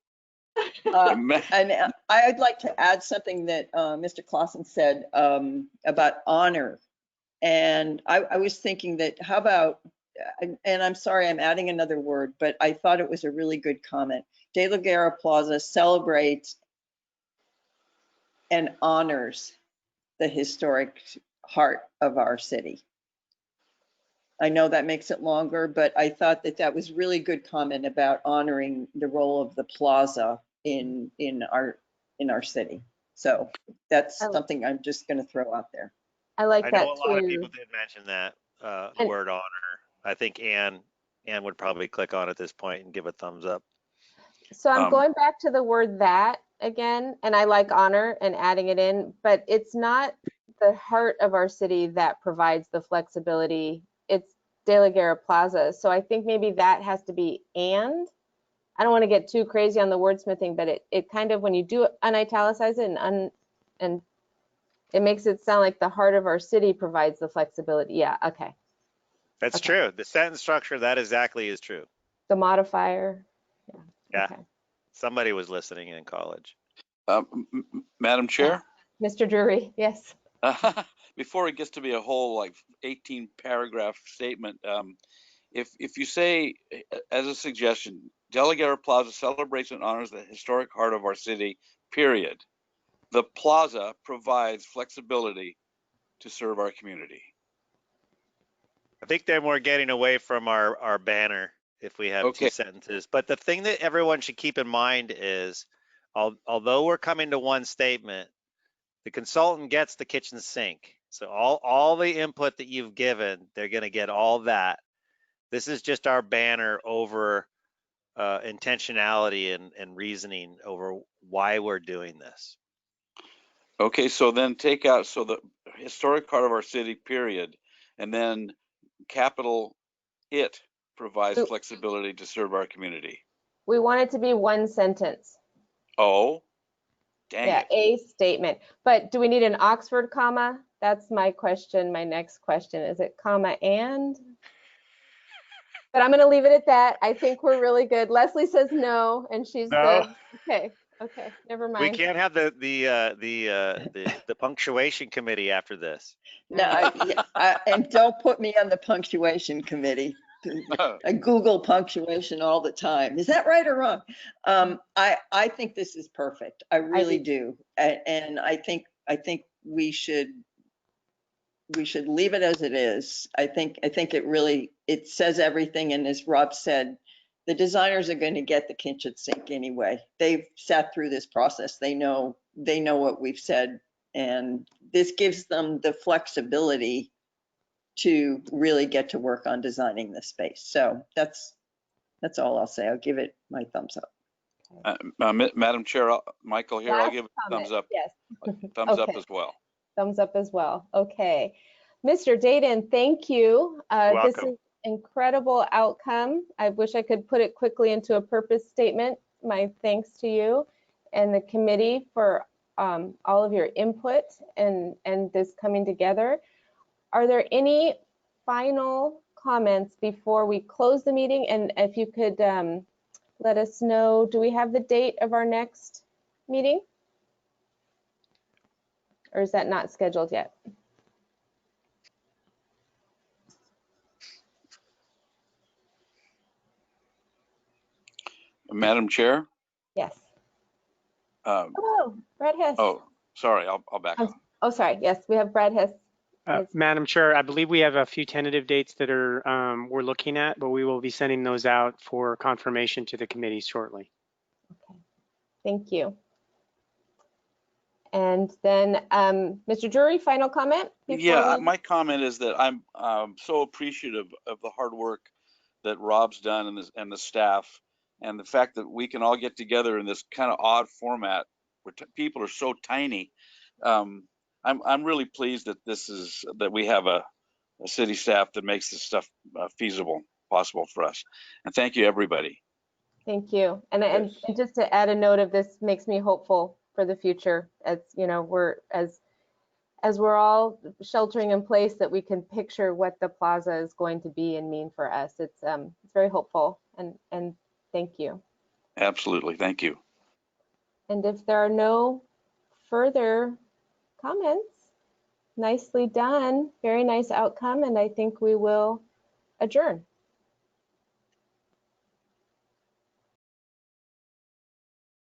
And I'd like to add something that Mr. Clausen said about honor. And I was thinking that how about, and I'm sorry, I'm adding another word, but I thought it was a really good comment. De la Guerra Plaza celebrates and honors the historic heart of our city. I know that makes it longer, but I thought that that was really good comment about honoring the role of the plaza in our city. So that's something I'm just going to throw out there. I like that too. I know a lot of people did mention that word honor. I think Anne would probably click on at this point and give a thumbs up. So I'm going back to the word that again, and I like honor and adding it in, but it's not the heart of our city that provides the flexibility. It's De la Guerra Plaza. So I think maybe that has to be and. I don't want to get too crazy on the wordsmithing, but it kind of, when you do unitalicize it and it makes it sound like the heart of our city provides the flexibility. Yeah, okay. That's true. The sentence structure, that exactly is true. The modifier. Yeah. Okay. Somebody was listening in college. Madam Chair? Mr. Drury, yes. Before it gets to be a whole like 18 paragraph statement, if you say, as a suggestion, De la Guerra Plaza celebrates and honors the historic heart of our city, period. The plaza provides flexibility to serve our community. I think then we're getting away from our banner if we have two sentences. But the thing that everyone should keep in mind is, although we're coming to one statement, the consultant gets the kitchen sink. So all the input that you've given, they're going to get all that. This is just our banner over intentionality and reasoning over why we're doing this. Okay, so then take out, so the historic part of our city, period, and then capital it provides flexibility to serve our community. We want it to be one sentence. Oh, dang it. Yeah, a statement. But do we need an Oxford comma? That's my question. My next question, is it comma and? But I'm going to leave it at that. I think we're really good. Leslie says no, and she's good. Okay, never mind. We can't have the punctuation committee after this. No, and don't put me on the punctuation committee. I Google punctuation all the time. Is that right or wrong? I think this is perfect. I really do. And I think we should leave it as it is. I think it says everything. And as Rob said, the designers are going to get the kitchen sink anyway. They've sat through this process. They know what we've said, and this gives them the flexibility to really get to work on designing the space. So that's all I'll say. I'll give it my thumbs up. Madam Chair, Michael here, I'll Last give it a comment, thumbs up. yes. Thumbs up Okay. as well. Thumbs up as well. Okay. Mr. Dayton, thank you. This Welcome. is incredible outcome. I wish I could put it quickly into a purpose statement. My thanks to you and the committee for all of your input and this coming together. Are there any final comments before we close the meeting? And if you could let us know, do we have the date of our next meeting? Or is that not scheduled yet? Madam Chair? Yes. Um, Oh, Brad Hess. oh, sorry, I'll back up. Oh, sorry. Yes, we have Brad Hess. Madam Chair, I believe we have a few tentative dates that are we're looking at, but we will be sending those out for confirmation to the committee shortly. Okay, thank you. And then, Mr. Drury, final comment? Yeah, my comment is that I'm so appreciative of the hard work that Rob's done and the staff, and the fact that we can all get together in this kind of odd format where people are so tiny. I'm really pleased that that we have a city staff that makes this stuff feasible, possible for us. And thank you, everybody. Thank you. And, Yes. and just to add a note of this makes me hopeful for the future, as you know, as we're all sheltering in place, that we can picture what the plaza is going to be and mean for us. It's very hopeful, and thank you. Absolutely, thank you. And if there are no further comments, nicely done, very nice outcome, and I think we will adjourn.